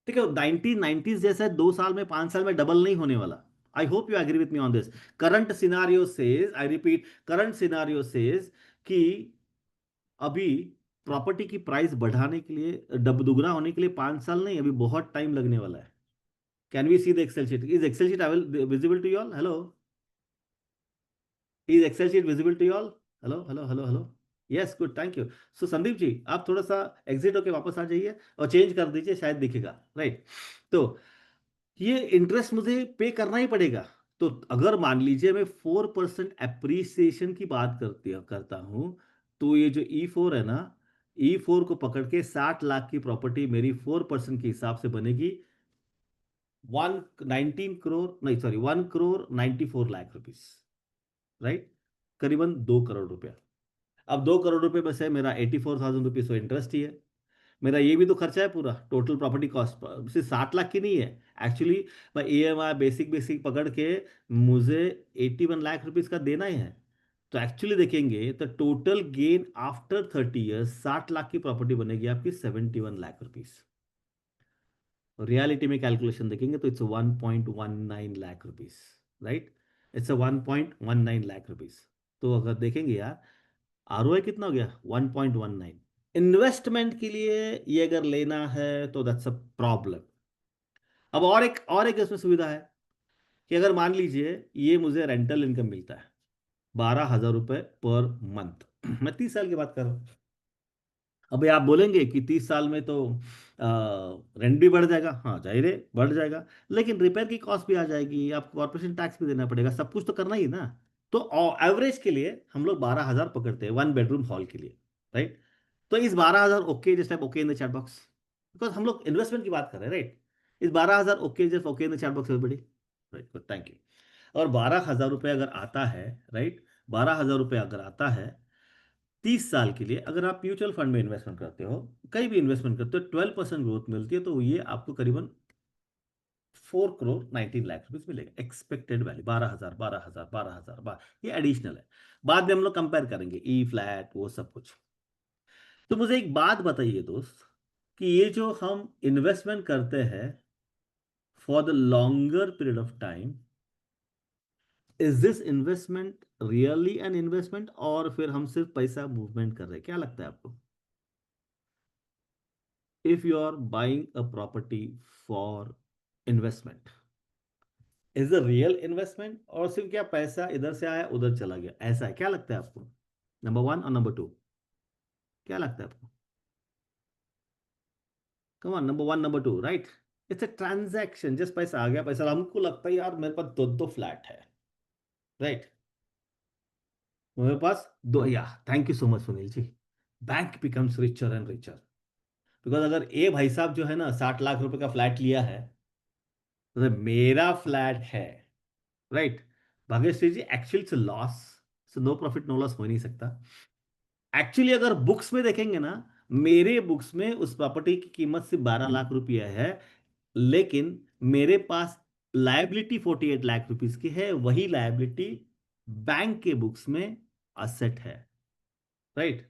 ठीक है, 1990s जैसा 2 साल में, 5 साल में डबल नहीं होने वाला। I hope you agree with me on this. Current scenario says, I repeat, current scenario says कि अभी प्रॉपर्टी की प्राइस बढ़ाने के लिए, डब दुगना होने के लिए 5 साल नहीं, अभी बहुत टाइम लगने वाला है. Can we see the excel sheet? Is excel sheet visible to you all? Hello, is excel sheet visible to you all? Hello hello hello hello. Yes, good, thank you. So Sandeep ji, आप थोड़ा सा exit होके वापस आ जाइए और change कर दीजिए, शायद दिखेगा. राइट. तो ये इंटरेस्ट मुझे पे करना ही पड़ेगा. तो अगर मान लीजिए मैं 4% एप्रिसिएशन की बात करता हूं, तो ये जो E4 है ना, E4 को पकड़ के 60 लाख की प्रॉपर्टी मेरी 4% के हिसाब से बनेगी 119 करोड़, नहीं sorry, 1 crore 94 lakh rupees. Right. करीबन 2 करोड़ रुपया. अब 2 करोड़ रुपए में से मेरा 84,000 रुपीज तो इंटरेस्ट ही है. मेरा ये भी तो खर्चा है पूरा, टोटल प्रॉपर्टी कॉस्ट सिर्फ 60 लाख की नहीं है. एक्चुअली मैं EMI बेसिक बेसिक पकड़ के मुझे 81 लाख रुपीज का देना ही है. तो एक्चुअली देखेंगे तो total gain after 30 years 60 lakh की प्रॉपर्टी बनेगी आपकी 71 लाख रुपीज. रियलिटी में कैलकुलेशन देखेंगे तो it's 1.19 lakh rupees. Right. It's 1.19 lakh rupees. तो अगर देखेंगे यार, ROI कितना हो गया? 1.19. इन्वेस्टमेंट के लिए ये अगर लेना है तो दैट्स अ प्रॉब्लम. अब और एक इसमें सुविधा है कि अगर मान लीजिए ये मुझे रेंटल इनकम मिलता है 12,000 रुपये पर मंथ. मैं 30 साल की बात कर रहा हूँ. अभी आप बोलेंगे कि 30 साल में तो रेंट भी बढ़ जाएगा. हाँ, जाहिर है बढ़ जाएगा, लेकिन रिपेयर की कॉस्ट भी आ जाएगी, आपको कॉर्पोरेशन टैक्स भी देना पड़ेगा, सब कुछ तो करना ही ना. तो एवरेज के लिए हम लोग 12,000 पकड़ते हैं 1 बेडरूम हॉल के लिए. राइट. तो इस 12,000 okay, just okay in the chat box, because हम लोग इन्वेस्टमेंट की बात कर रहे हैं. राइट. इस 12,000 okay, just okay in the chat box everybody. Right, good, thank you. और 12,000 रुपये अगर आता है, राइट, 12,000 रुपये अगर आता है 30 साल के लिए, अगर आप म्यूचुअल फंड में इन्वेस्टमेंट करते हो, कहीं भी इन्वेस्टमेंट करते हो, 12% ग्रोथ मिलती है, तो ये आपको करीबन 4 करोड़ 19 लाख रुपीज मिलेगा एक्सपेक्टेड वैल्यू. 12,000, 12,000, 12,000, ये एडिशनल है. बाद में हम लोग कंपेयर करेंगे ई फ्लैट वो सब कुछ. तो मुझे एक बात बताइए दोस्त, कि ये जो हम इन्वेस्टमेंट करते हैं for the longer period of time, is this investment really an investment, और फिर हम सिर्फ पैसा मूवमेंट कर रहे हैं? क्या लगता है आपको? If you are buying a property for investment, is a real investment, और सिर्फ क्या पैसा इधर से आया उधर चला गया, ऐसा है? क्या लगता है आपको? नंबर वन और नंबर टू, क्या लगता है आपको? Come on, number one number two, right. It's a transaction, just पैसा आ गया, पैसा. हमको लगता है यार मेरे पास दो दो फ्लैट है. राइट. मेरे पास दो, या thank you so much Sunil ji. Bank becomes richer and richer, because अगर ए भाई साहब जो है ना 60 लाख रुपए का फ्लैट लिया है, तो मेरा फ्लैट है. Right. Bhagyashree ji, actually it's loss. So no profit no loss हो ही नहीं सकता. एक्चुअली अगर बुक्स में देखेंगे ना, मेरे बुक्स में उस प्रॉपर्टी की कीमत सिर्फ 12 लाख रुपया है, लेकिन मेरे पास लायबिलिटी 48 लाख रुपीज की है. वही लायबिलिटी बैंक के बुक्स में असेट है. राइट.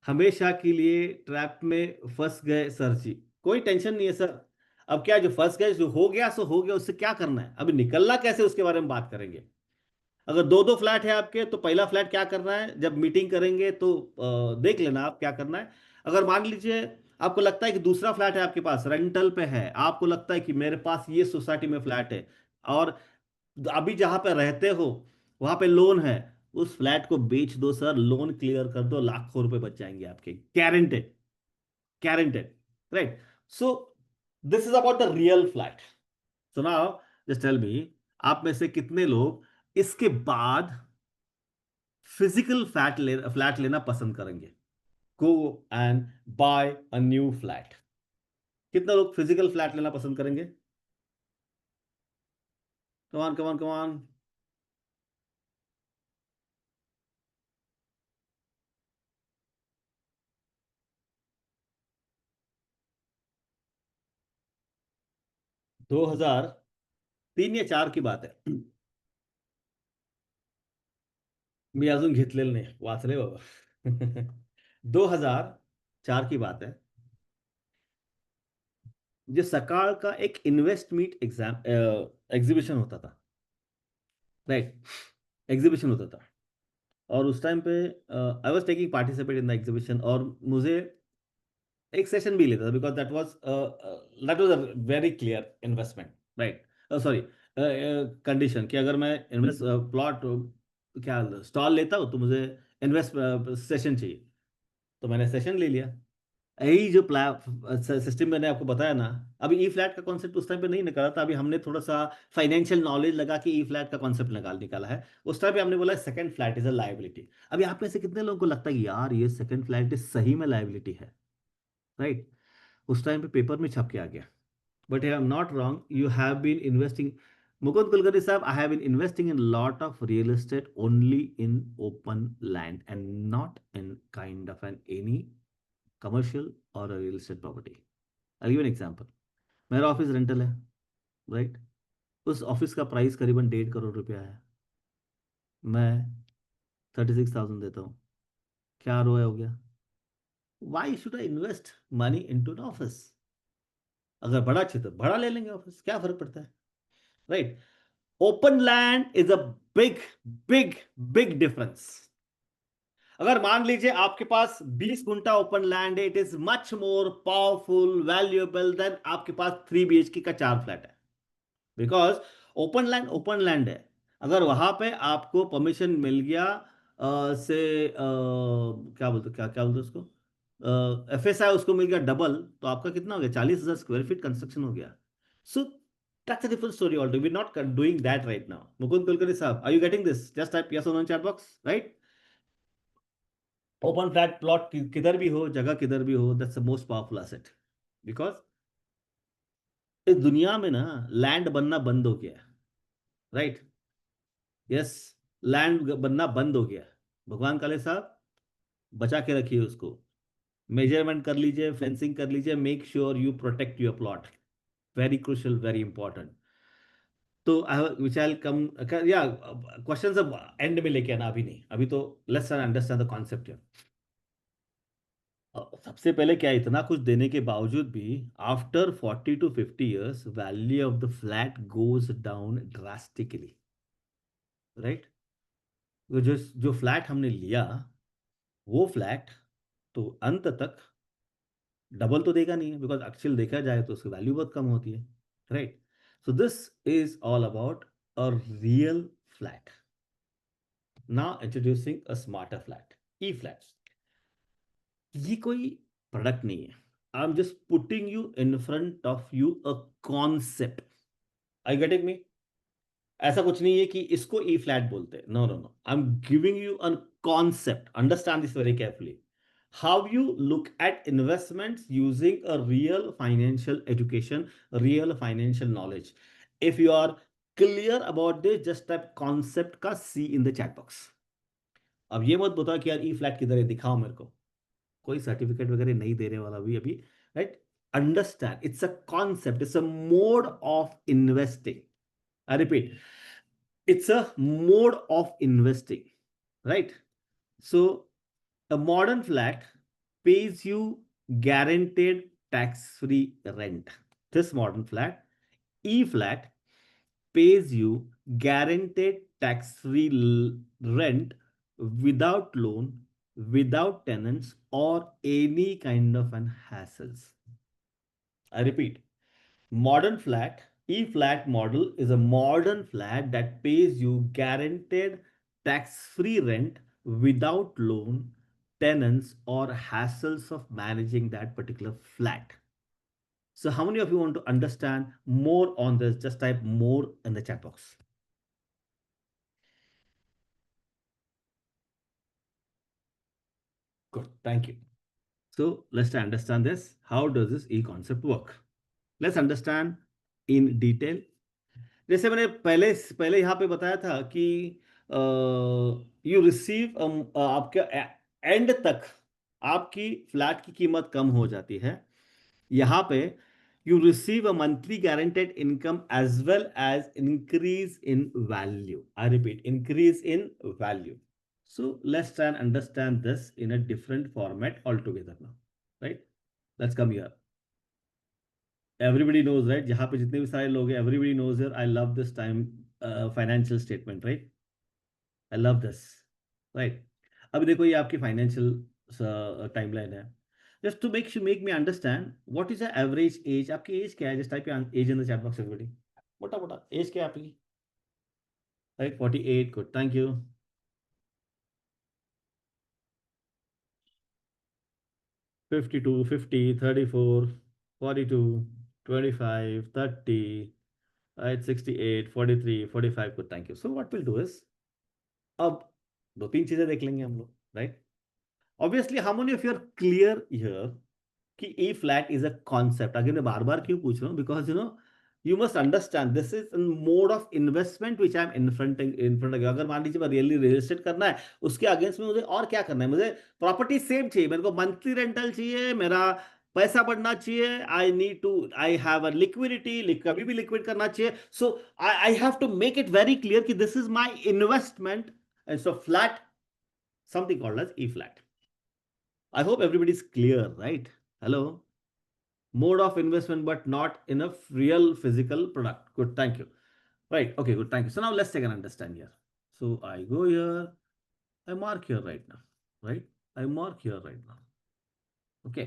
हमेशा के लिए ट्रैप में फंस गए सर जी. कोई टेंशन नहीं है सर. अब क्या, जो फंस गए, जो हो गया सो हो गया, उससे क्या करना है, अभी निकलना कैसे उसके बारे में बात करेंगे. अगर दो दो फ्लैट है आपके, तो पहला फ्लैट क्या करना है, जब मीटिंग करेंगे तो देख लेना आप क्या करना है. अगर मान लीजिए आपको लगता है कि दूसरा फ्लैट है आपके पास, रेंटल पे है, आपको लगता है कि मेरे पास ये सोसाइटी में फ्लैट है, और अभी जहां पे रहते हो वहां पे लोन है, उस फ्लैट को बेच दो सर, लोन क्लियर कर दो, लाखों रुपए बच जाएंगे आपके, guaranteed. Guaranteed. Right. So this is about the real flat. So now just tell me, आप में से कितने लोग इसके बाद फिजिकल फ्लैट लेना पसंद करेंगे? Go and buy a new flat. कितना लोग फिजिकल फ्लैट लेना पसंद करेंगे? कमान कमान कमान. 2003 या 2004 की बात है. मी अजून घेतलेलं नाही, वाचले बाबा. 2004 की बात है. जो सकाळ का एक इन्वेस्ट मीट एग्जाम एग्जीबिशन होता था. राइट. एग्जीबिशन होता था. और उस टाइम पे I was taking participate in the exhibition, और मुझे एक सेशन भी लेता था, because that was a very clear investment, right, sorry, condition कि अगर मैं इन्वेस्ट प्लॉट क्या स्टॉल लेता हूँ तो मुझे इन्वेस्ट सेशन चाहिए, तो मैंने सेशन ले लिया। यही जो सिस्टम मैंने आपको बताया ना, अभी ई फ्लैट का कॉन्सेप्ट उस टाइम पे नहीं निकाला था, अभी हमने थोड़ा सा फाइनेंशियल नॉलेज लगा कि ई फ्लैट का कॉन्सेप्ट निकाला है। उस टाइम पे हमने बोला second flat is a liability. अभी आप में से कितने लोगों को लगता है कि यार ये सेकंड फ्लैट सही में लायबिलिटी है, राइट? उस टाइम पे पेपर में छप के आ गया। But I am not wrong, you have been investing, Mukund Kulkarni साहब, I have been investing in lot of real estate only in open land and not in kind of an any commercial or a real estate property. I'll give an example. मेरा office rental है, right? उस office का price करीबन 1.5 करोड़ रुपया है, मैं 36,000 देता हूँ, क्या ROI हो गया? Why should I invest money into an office? अगर बड़ा चाहिए तो बड़ा ले लेंगे ऑफिस, क्या फर्क पड़ता है, right? Open land is a big big big difference. अगर मान लीजिए आपके पास 20 गुंठा ओपन लैंड है, it is much more powerful valuable then आपके पास 3 BHK का 4 फ्लैट है, बिकॉज ओपन लैंड है। अगर वहां पे आपको परमिशन मिल गया से क्या बोलते, क्या बोलते उसको, FSI उसको मिल गया डबल, तो आपका कितना हो गया? 40,000 स्क्वायर फीट कंस्ट्रक्शन हो गया। सो that's a different story altogether. We're not doing that right now. Mukund Kulkarni sahab, are you getting this? Just type yes or no in chat box, right? Open flat plot किधर भी हो, जगह किधर भी हो, that's the most powerful asset, because इस दुनिया में ना लैंड बनना बंद हो गया है, राइट? यस, लैंड बनना बंद हो गया है। भगवान काले साहब, बचा के रखिए उसको, मेजरमेंट कर लीजिए, फेंसिंग कर लीजिए, make sure you protect your plot, very crucial, very important. तो विच आई कम, या क्वेश्चन अब एंड में लेके आना, अभी नहीं, अभी तो लेट्स अंडरस्टैंड द कॉन्सेप्ट। सबसे पहले क्या, इतना कुछ देने के बावजूद भी after 40 to 50 years value of the flat goes down drastically, right? जो जो फ्लैट हमने लिया, वो फ्लैट तो अंत तक डबल तो देगा नहीं है, बिकॉज एक्चुअल देखा जाए तो उसकी वैल्यू बहुत कम होती है, right? So this is all about a real flat. Now introducing a smarter flat, E flat. ये कोई प्रोडक्ट नहीं है, I am just putting you in front of you a concept. I getting me? ऐसा कुछ नहीं है कि इसको ई फ्लैट बोलते हैं, no no no, I am giving you a concept, understand this very carefully. How you look at investments using a real financial education, real financial knowledge. If you are clear about this, just type concept का C in the chat box. अब ये मत बताओ कि यार ई flat किधर है, दिखाओ मेरे को। कोई सर्टिफिकेट वगैरह नहीं देने वाला भी अभी, right? Understand, it's a concept, it's a mode of investing. I repeat, it's a mode of investing, right? So a modern flat pays you guaranteed tax free rent. This modern flat, e flat, pays you guaranteed tax free rent without loan, without tenants, or any kind of an hassles. I repeat, modern flat, E flat model is a modern flat that pays you guaranteed tax free rent without loan, tenants, or hassles of managing that particular flat. So, how many of you want to understand more on this? Just type more in the chat box. Good, thank you. So, let's understand this. How does this E concept work? Let's understand in detail. जैसे मैंने पहले पहले यहाँ पे बताया था कि you receive, आपके एंड तक आपकी फ्लैट की कीमत कम हो जाती है। यहाँ पे you receive a monthly guaranteed income as well as increase in value. I repeat, increase in value. So let's try and understand this in a different format all together now, right? Let's come here. Everybody knows, right? जहाँ पे जितने भी सारे लोग हैं, everybody knows here. I love this time financial statement, right? I love this. Right. अभी देखो ये आपकी फाइनेंशियल टाइमलाइन है। Just to make me understand what is the average age, आपकी एज क्या है? Just type age in the chat box everybody. मोटा मोटा एज क्या है आपकी? Right, 48, good, thank you. 52, 50, 34, 42, 25, 30, right, 68, 43, 45, good, thank you. So what we'll do is, अब दो तीन चीजें देख लेंगे हम लोग, right. Obviously how many of you are clear here कि a flat is a concept? अगर मैं बार बार क्यों पूछ रहा हूँ, because you must understand this is mode of investment which I am in front. अगर मान लीजिए मैं रियली रियल एस्टेट करना है, उसके अगेंस्ट में मुझे और क्या करना है? मुझे प्रॉपर्टी सेम चाहिए, मेरे को मंथली रेंटल चाहिए, मेरा पैसा बढ़ना चाहिए, I need to, I have a liquidity, कभी भी लिक्विड करना चाहिए। So I have to make it very clear कि this is my investment, and so flat, something called as E flat. I hope everybody is clear, right? Hello. Mode of investment, but not in a real physical product. Good, thank you. Right, okay, good, thank you. So now let's take an understand here. So I go here, I mark here right now, right? I mark here right now. Okay.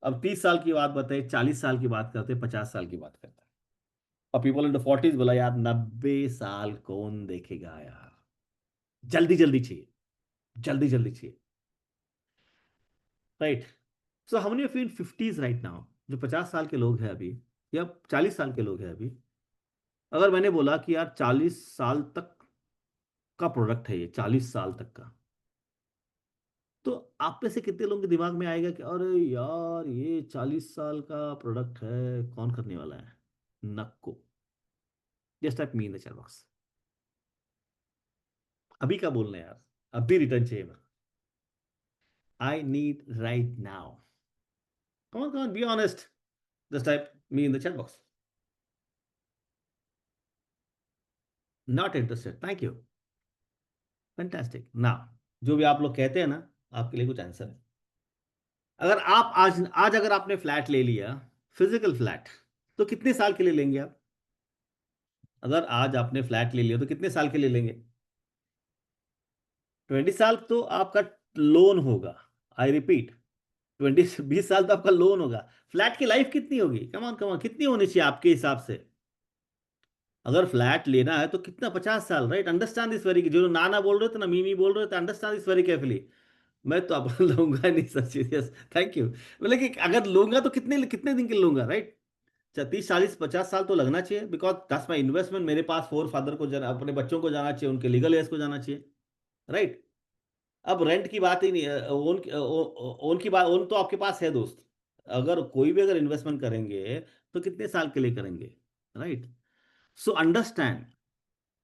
अब 30 साल की बात बताए, 40 साल की बात करते, 50 साल की बात करते हैं। अब पीपल इन द 40s बोला यार 90 साल कौन देखेगा यार, जल्दी जल्दी चाहिए, जल्दी जल्दी चाहिए, right. So how many of you in 50s right now, जो 50 साल के लोग हैं अभी, या 40 साल के लोग हैं अभी, अगर मैंने बोला कि यार 40 साल तक का प्रोडक्ट है ये, 40 साल तक का, तो आप में से कितने लोगों के दिमाग में आएगा कि अरे यार ये 40 साल का प्रोडक्ट है, कौन करने वाला है? नक्को। Just type me in the chat box. अभी क्या बोलना है यार? अभी रिटर्न चाहिए मैं, I need right now. Come on be honest, just type me in the chat box. Not interested, thank you, fantastic ना। जो भी आप लोग कहते हैं ना, आपके लिए कुछ आंसर है। अगर आप आज आज अगर आपने फ्लैट ले लिया, फिजिकल फ्लैट, तो कितने साल के लिए लेंगे आप? अगर आज आपने फ्लैट ले लिया तो कितने साल के लिए लेंगे? 20 साल तो आपका लोन होगा। आई रिपीट, 20 20 साल तो आपका लोन होगा। फ्लैट की लाइफ कितनी होगी? कमान कमान कितनी होनी चाहिए आपके हिसाब से? अगर फ्लैट लेना है तो कितना, 50 साल, राइट? अंडरस्टैंड दिस वेरी, जो नाना बोल रहे थे ना, मीमी बोल रहे थे, अंडरस्टैंड दिस वेरी केयरफुली। मैं तो अब लूंगा नहीं सर, सीरियस, थैंक यू। मतलब कि अगर लूंगा तो कितने कितने दिन के लिए लूंगा, राइट? 30 40 50 साल तो लगना चाहिए, बिकॉज दैट्स माई इन्वेस्टमेंट। मेरे पास फोर फादर को जाना, अपने बच्चों को जाना चाहिए, उनके लीगल एज को जाना चाहिए, राइट? अब रेंट की बात ही नहीं है, ओन ओन की बात, ओन तो आपके पास है दोस्त। अगर कोई भी अगर इन्वेस्टमेंट करेंगे तो कितने साल के लिए करेंगे, right? So understand,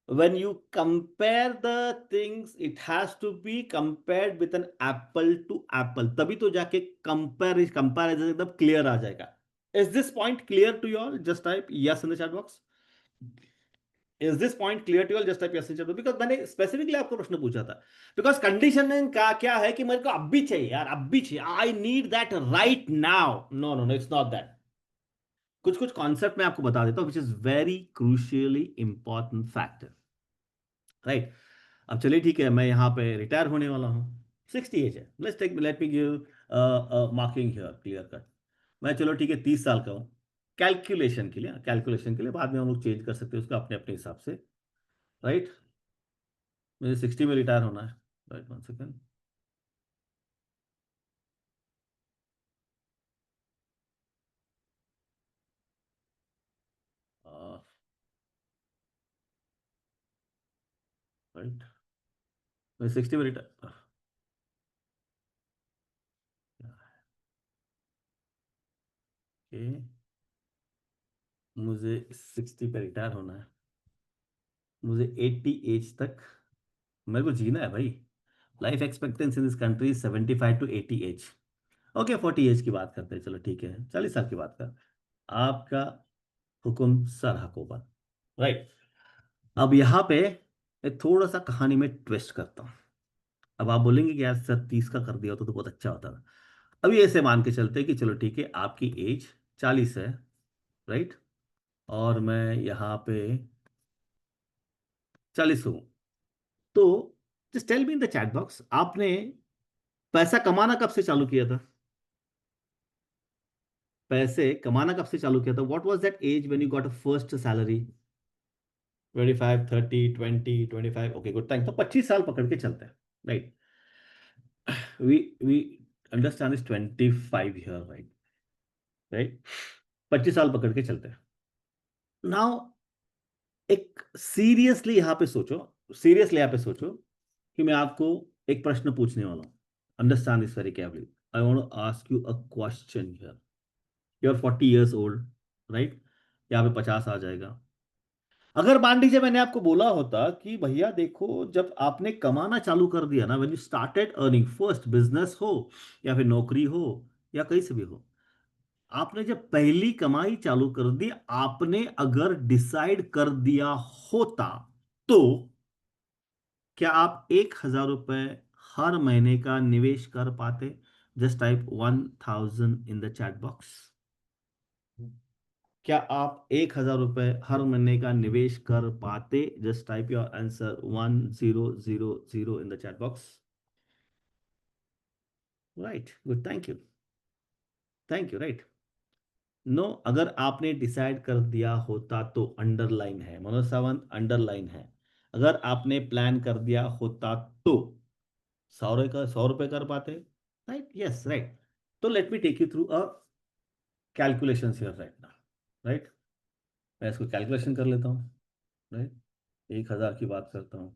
when you compare the things, it has to be compared with an apple to apple, तभी तो जाके कंपैरिजन एकदम क्लियर आ जाएगा। Is this point clear to you all? Just type yes in the chat box. Is this point clear to you all? Just type yes in the chat box, because मैंने specifically आपको प्रश्न पूछा था। Because condition का क्या है कि मेरे को अब भी चाहिए यार, अब भी चाहिए, I need that right now. No no no, it's not that. कुछ कुछ कॉन्सेप्ट मैं आपको बता देता हूँ, which is very crucially important factor, right? अब चलिए ठीक है, मैं यहाँ पे रिटायर होने वाला हूँ, 60 एज है, let me give marking here, clear cut. मैं चलो ठीक है 30 साल का हूँ, कैलकुलेशन के लिए बाद में हम लोग चेंज कर सकते हैं उसका अपने अपने हिसाब से, राइट? मुझे 60 में रिटायर होना है, राइट, 1 सेकेंड। राइट, मैं 60 में रिटायर, मुझे 60 पे रिटायर होना है, मुझे 80 एज तक मेरे को जीना है भाई। Life expectancy in this country 75 to 80 age. Okay, 40 age की बात करते हैं, चलो ठीक है, 40 साल की बात कर। आपका हुक्म सर हकूमत, राइट? अब यहाँ पे एक थोड़ा सा कहानी में ट्विस्ट करता हूँ। अब आप बोलेंगे कि यार सर 30 का कर दिया होता तो बहुत अच्छा होता था। अभी ऐसे मान के चलते हैं कि चलो ठीक है, आपकी एज 40 है, राइट? और मैं यहाँ पे 40 हूँ, तो just tell me in the chat box, आपने पैसा कमाना कब से चालू किया था? पैसे कमाना कब से चालू किया था? What was that age when you got a first salary? 25, 30, 20, 25, okay good, thank. तो 25 साल पकड़ के चलते हैं, right? We understand is 25 year, right? Right, 25 साल पकड़ के चलते हैं। नाउ एक सीरियसली यहां पे सोचो, सीरियसली यहां पे सोचो कि मैं आपको एक प्रश्न पूछने वाला हूं। Understand this very carefully. I want to ask you a question here. You are 40 years old, right? यहाँ पे 50 आ जाएगा। अगर मान लीजिए मैंने आपको बोला होता कि भैया देखो, जब आपने कमाना चालू कर दिया ना, when you started earning first, business हो या फिर नौकरी हो या कहीं से भी हो, आपने जब पहली कमाई चालू कर दी, आपने अगर डिसाइड कर दिया होता तो क्या आप 1,000 रुपए हर महीने का निवेश कर पाते? Just type 1,000 in the chat box. क्या आप 1,000 रुपए हर महीने का निवेश कर पाते? Just type your answer 1000 in the chat box. Right, good, thank you, thank you, right. No, अगर आपने डिसाइड कर दिया होता तो अंडरलाइन है मनोज सावंत, अंडरलाइन है। अगर आपने प्लान कर दिया होता तो 100 रुपए कर पाते, राइट? Yes, right. तो let me take you through a calculation here right now, right? मैं इसको कैलकुलेशन कर लेता हूँ, राइट? 1,000 की बात करता हूँ।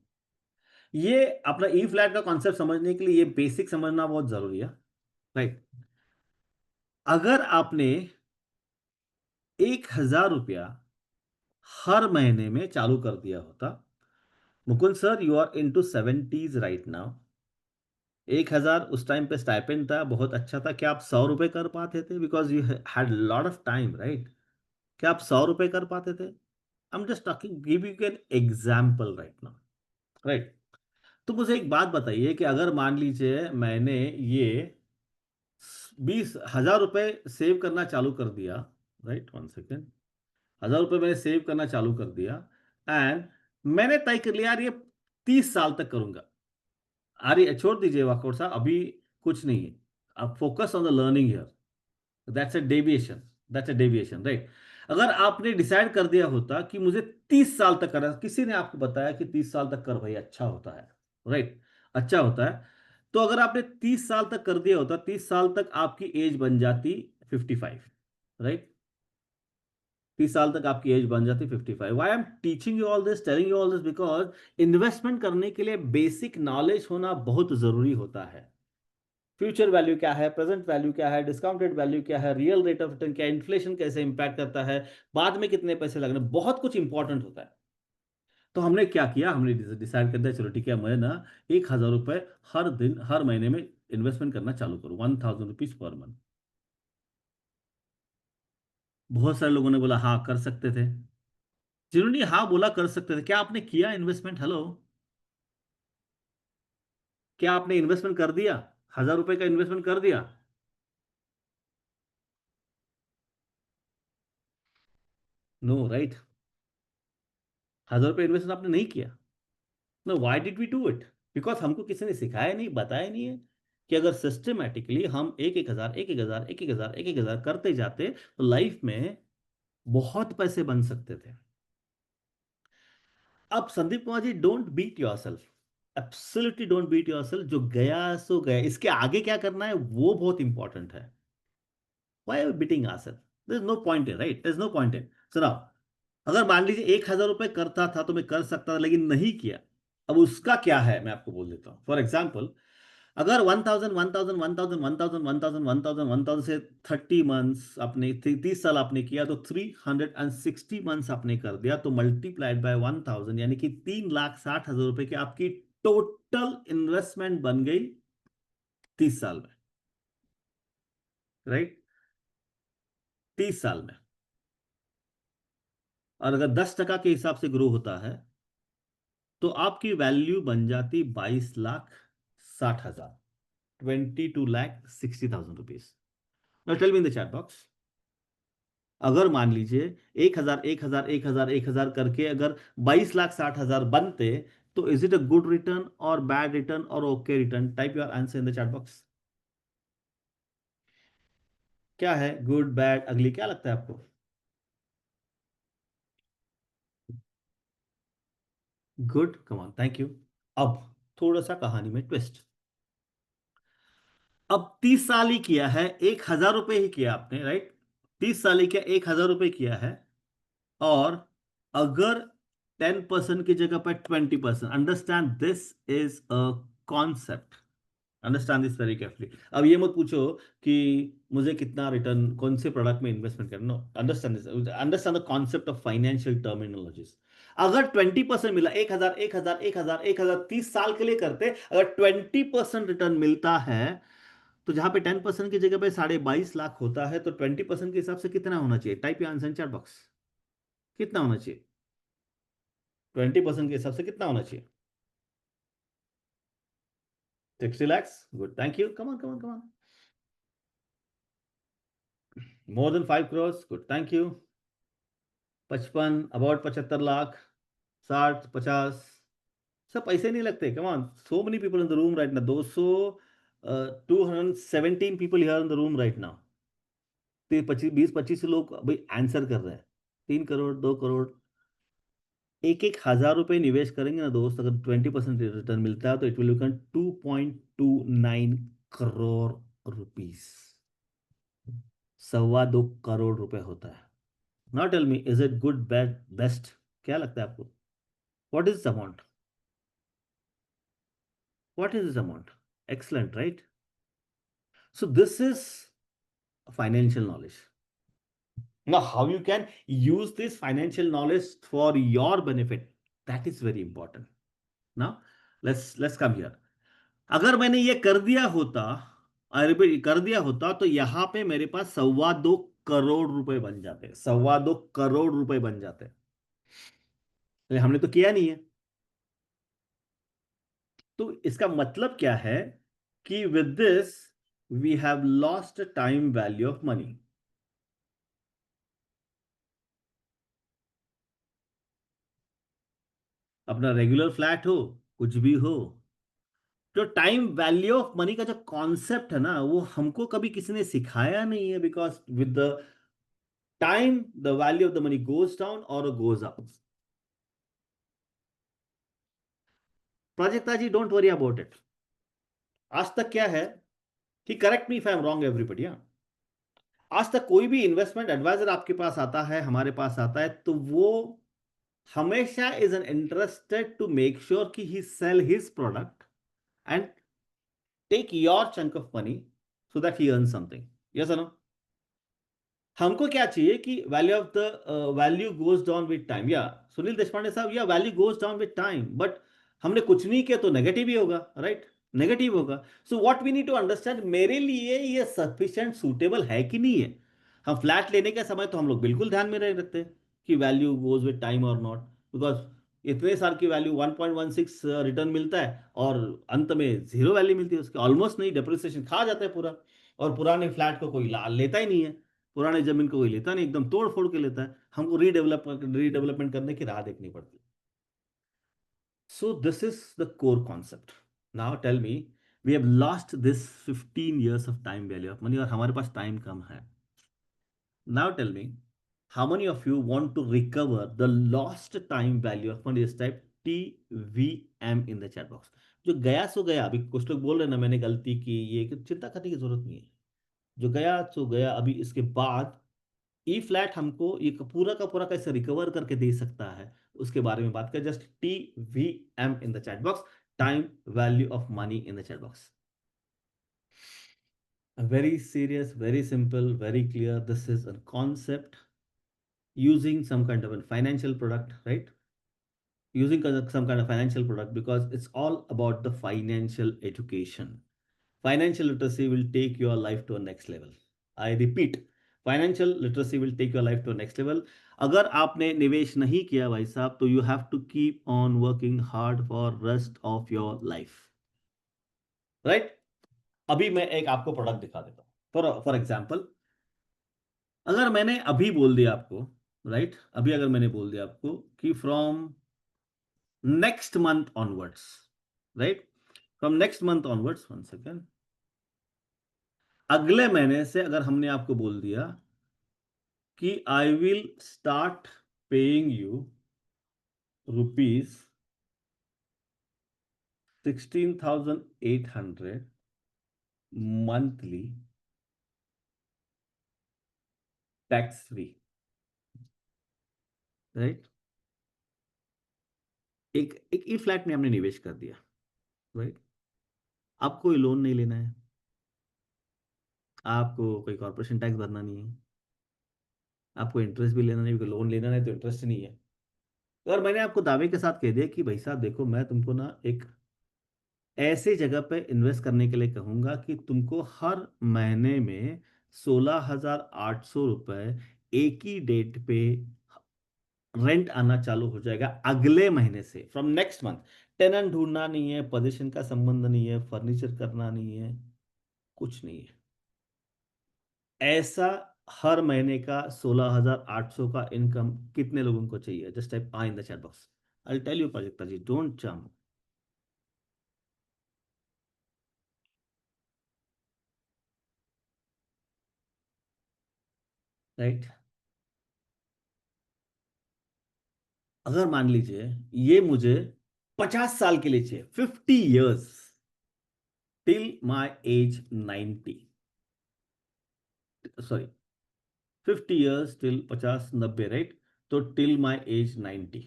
ये अपना ई फ्लैट का कॉन्सेप्ट समझने के लिए ये बेसिक समझना बहुत जरूरी है, राइट? अगर आपने 1,000 रुपया हर महीने में चालू कर दिया होता, Mukund sir you are into 70s right now, 1,000 उस टाइम पे स्टाइपेंड था, बहुत अच्छा था। क्या आप 100 रुपए कर पाते थे? Because you had lot of time, right? क्या आप 100 रुपए कर पाते थे? I am just talking, give you an example right now, right? तो मुझे एक बात बताइए कि अगर मान लीजिए मैंने ये 20,000 रुपए सेव करना चालू कर दिया, राइट, 1 सेकेंड, 1,000 रुपए मैंने सेव करना चालू कर दिया, एंड मैंने तय कर लिया यार ये 30 साल तक करूंगा। अरे छोड़ दीजिए वाकौर साहब, अभी कुछ नहीं है, अब focus on the learning here. That's a deviation, that's a deviation, right? अगर आपने डिसाइड कर दिया होता कि मुझे 30 साल तक करना, किसी ने आपको बताया कि 30 साल तक कर भाई, अच्छा होता है, राइट? अच्छा होता है। तो अगर आपने 30 साल तक कर दिया होता, 30 साल तक आपकी एज बन जाती 55, राइट? 30 साल तक आपकी एज बन जाती 55। Why am teaching you all this, telling you all this, because investment करने के लिए बेसिक नॉलेज होना बहुत जरूरी होता है। फ्यूचर वैल्यू क्या है, प्रेजेंट वैल्यू क्या है, डिस्काउंटेड वैल्यू क्या है, रियल रेट ऑफ रिटर्न क्या है, इन्फ्लेशन कैसे इंपैक्ट करता है, बाद में कितने पैसे लगने, बहुत कुछ इंपॉर्टेंट होता है। तो हमने क्या किया, हमने डिसाइड कर दिया चलो ठीक है, मैं ना 1,000 रुपए हर दिन, हर महीने में इन्वेस्टमेंट करना चालू करूँ, 1,000 रुपीज पर मंथ। बहुत सारे लोगों ने बोला हाँ कर सकते थे। जिन्होंने हाँ बोला कर सकते थे, क्या आपने किया इन्वेस्टमेंट? हेलो, क्या आपने इन्वेस्टमेंट कर दिया? 1,000 रुपए का इन्वेस्टमेंट कर दिया? No, right? 1,000 रुपए इन्वेस्टमेंट आपने नहीं किया। No, why did we do it? Because हमको किसी ने सिखाया नहीं, बताया नहीं है कि अगर सिस्टमेटिकली हम एक एक हजार, एक एक हजार, एक एक हजार, एक एक हजार करते जाते तो लाइफ में बहुत पैसे बन सकते थे। अब Sandeep Kumar ji, don't beat yourself, absolutely don't beat yourself. जो गया सो गया, इसके आगे क्या करना है वो बहुत इंपॉर्टेंट है। Why are we beating ourselves? There's no point in, right? There's no point in. सुनाओ, अगर मान लीजिए 1,000 रुपए करता था तो मैं कर सकता था, लेकिन नहीं किया। अब उसका क्या है मैं आपको बोल देता हूँ। फॉर एग्जाम्पल, अगर 1,000, 1,000, 1,000, 1,000, 1,000, 1,000, 1,000 से 30 मंथ्स आपने, 30 साल आपने किया, तो 360 मंथ्स आपने कर दिया, तो मल्टीप्लाइड बाय 1,000 यानी कि 3,60,000 रुपए की आपकी टोटल इन्वेस्टमेंट बन गई 30 साल में, राइट? 30 साल में। और अगर 10% के हिसाब से ग्रो होता है तो आपकी वैल्यू बन जाती 22,60,000, 22,60,000 rupees. Now tell me in the chat box, अगर मान लीजिए 1,000, 1,000, 1,000, 1,000 करके अगर 22,60,000 बनते, तो is it a good return और बैड रिटर्न और okay return? Type your answer in the chat box. क्या है गुड, बैड, अगली, क्या लगता है आपको? Good, come on, thank you. अब थोड़ा सा कहानी में ट्विस्ट। अब 30 साल ही किया है, 1,000 रुपए ही किया आपने, राइट? 30 साल ही किया, 1,000 रुपए किया है। और अगर 10% की जगह पर 20%, understand this is a concept, understand this very carefully. अब ये मत पूछो कि मुझे कितना रिटर्न, कौन से प्रोडक्ट में इन्वेस्टमेंट करना, no, understand this, understand the concept of financial terminologies. अगर 20% मिला, 1,000, 1,000, 1,000, 1,000, 30 साल के लिए करते, अगर 20% रिटर्न मिलता है, तो जहां पे 10% की जगह पे 22.5 लाख होता है, तो 20% के हिसाब से कितना होना चाहिए? टाइप या आंसर इन चैट बॉक्स। कितना होना चाहिए? 20% के हिसाब से कितना होना चाहिए? 60 lakhs, good, thank you, come on come on come on. More than 5 crores, good, thank you. 55, about 75 lakh, 60, 50, सब पैसे नहीं लगते, come on. So many people in the room right now, 217 people here in the room right now. तो 20-25 लोग भाई answer कर रहे हैं। 3 करोड़, 2 करोड़, एक एक 1,000 रुपए निवेश करेंगे ना दोस्त, अगर 20% रिटर्न मिलता है, तो it will become 2.29 crore rupees. 2.25 crore रुपए होता है। Now tell me, is it good, bad, best? क्या लगता है आपको? What is the amount? What is this amount? Excellent, right? So this is financial knowledge. Now how you can use this financial knowledge for your benefit, that is very important. Now let's come here. अगर मैंने ये कर दिया होता, repeat कर दिया होता, तो यहां पे मेरे पास 2.25 करोड़ रुपए बन जाते, 2.25 करोड़ रुपए बन जाते। लेकिन हमने तो किया नहीं है। तो इसका मतलब क्या है कि with this we have lost time value of money. अपना रेगुलर फ्लैट हो, कुछ भी हो, जो टाइम वैल्यू ऑफ मनी का जो कॉन्सेप्ट है ना, वो हमको कभी किसी ने सिखाया नहीं है। Because with the time the value of the money goes down और goes up. Prajakta ji, don't worry about it. आज तक क्या है कि, correct me if I am wrong everybody, आज तक कोई भी इन्वेस्टमेंट एडवाइजर आपके पास आता है, हमारे पास आता है, तो वो हमेशा is an interested to make sure कि he sell his product and take your chunk of money so that he earn something. Yes और नो? हमको क्या चाहिए कि value of the value goes down with time, या सुनील देशपांडे साहब, या value goes down with time, but हमने कुछ नहीं किया तो नेगेटिव ही होगा, राइट? नेगेटिव होगा। So what we need to understand, मेरे लिए ये सफिशिएंट सूटेबल है कि नहीं है। हम फ्लैट लेने के समय तो हम लोग बिल्कुल ध्यान में नहीं रखते कि वैल्यू गोज विद टाइम और नॉट, बिकॉज इतने साल की वैल्यू 1.16 रिटर्न मिलता है, और अंत में जीरो वैल्यू मिलती है उसकी, ऑलमोस्ट नहीं, डेप्रिसिएशन खा जाता है पूरा। और पुराने फ्लैट को कोई लेता ही नहीं है, पुराने जमीन को कोई लेता नहीं, एकदम तोड़ फोड़ के लेता है, हमको रीडेवलपमेंट करने की राह देखनी पड़ती है। So this is the core concept. Now tell me, we have lost this 15 years of time value of money, और हमारे पास टाइम कम है। Now tell me, how many of you want to recover the lost time value of money? Just type TVM in the chat box. जो गया सो गया, अभी कुछ लोग बोल रहे हैं ना मैंने गलती की, ये कि चिंता करने की जरूरत नहीं है। जो गया सो गया, अभी इसके बाद ई फ्लैट हमको ये पूरा का पूरा कैसे रिकवर करके दे सकता है, उसके बारे में बात करें। Just TVM in the chat box, time value of money in the chat box. Very serious, very simple, very clear. This is a concept using some kind of a financial product, right? Using some kind of financial product, because it's all about the financial education. Financial literacy will take your life to a next level. I repeat, financial literacy will take your life to a next level. अगर आपने निवेश नहीं किया भाई साहब, तो you have to keep on working hard for rest of your life, right? अभी मैं एक आपको प्रोडक्ट दिखा देता हूँ। फॉर एग्जाम्पल, अगर मैंने अभी बोल दिया आपको, राइट, अभी अगर मैंने बोल दिया आपको कि from next month onwards, right, from next month onwards, 1 second, अगले महीने से अगर हमने आपको बोल दिया कि I will start paying you rupees 16,800 monthly tax free, right, एक एक ई फ्लैट में हमने निवेश कर दिया, राइट, आपको कोई लोन नहीं लेना है, आपको कोई कॉर्पोरेशन टैक्स भरना नहीं है, आपको इंटरेस्ट भी लेना नहीं, कोई लोन लेना नहीं तो इंटरेस्ट नहीं है। और मैंने आपको दावे के साथ कह दिया कि भाई साहब देखो, मैं तुमको ना एक ऐसे जगह पे इन्वेस्ट करने के लिए कहूंगा कि तुमको हर महीने में 16,800 रुपए एक ही डेट पे रेंट आना चालू हो जाएगा अगले महीने से, फ्रॉम नेक्स्ट मंथ। टेनेंट ढूंढना नहीं है, पोजीशन का संबंध नहीं है, फर्नीचर करना नहीं है, कुछ नहीं है, ऐसा हर महीने का 16,800 का इनकम कितने लोगों को चाहिए? Just type A in the chat box, I tell you Prajakta ji, don't jump, right. अगर मान लीजिए ये मुझे 50 साल के लिए चाहिए, 50 years, till my age 90, sorry 50 years till 50 90, right, तो टिल माई एज 90,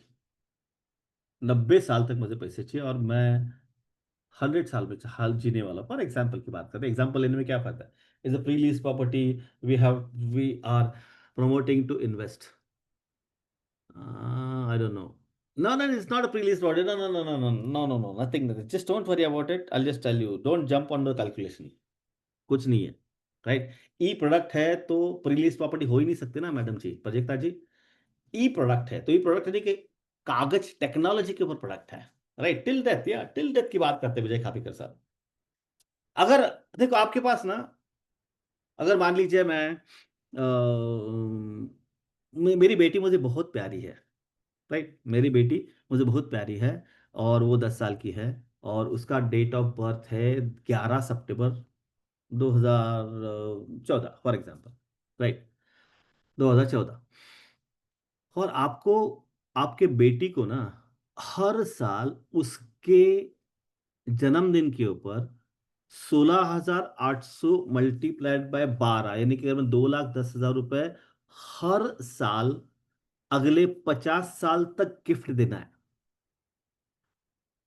90 साल तक मुझे पैसे चाहिए और मैं 100 साल में हाल जीने वाला, फॉर एग्जाम्पल की बात करें, एग्जाम्पल लेने में क्या फायदा है? Is a pre lease property, we are promoting to invest. I don't know. No, no, it's not a pre-lease project. No, no, no, no, no, no, no, no, nothing, nothing. Just don't worry about it. I'll just tell you. Don't jump on the calculation. कुछ नहीं है, right. ई product है तो प्रीलीज property हो ही नहीं सकती ना मैडम जी, प्रजक्ता जी। ई प्रोडक्ट है तो ई प्रोडक्ट यानी कि कागज टेक्नोलॉजी के ऊपर प्रोडक्ट है, राइट, टिल डेथ, या टिल डेथ की बात करते हैं विजय खापीकर साहब। अगर देखो आपके पास ना, अगर मान लीजिए मैं मेरी बेटी मुझे बहुत प्यारी है, राइट, मेरी बेटी मुझे बहुत प्यारी है और वो 10 साल की है और उसका डेट ऑफ बर्थ है 11 सितंबर 2014, फॉर एग्जाम्पल, राइट, 2014। और आपको, आपके बेटी को ना हर साल उसके जन्मदिन के ऊपर 16,800 मल्टीप्लाइड बाय 12, यानी कि अगर मैं 2,10,000 रुपए हर साल अगले 50 साल तक गिफ्ट देना है।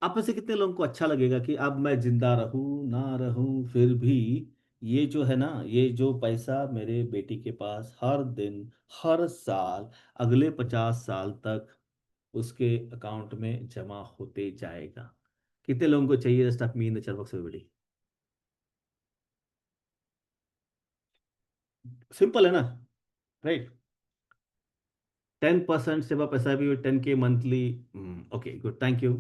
आप में से कितने लोगों को अच्छा लगेगा कि अब मैं जिंदा रहूं ना रहूं फिर भी ये जो है ना, ये जो पैसा मेरे बेटी के पास हर दिन हर साल अगले 50 साल तक उसके अकाउंट में जमा होते जाएगा? कितने लोगों को चाहिए? जस्ट आप मी इन द चैट बॉक्स में बड़ी सिंपल है ना, राइट। 10% सेवा पैसा भी 10K monthly, okay good, thank you.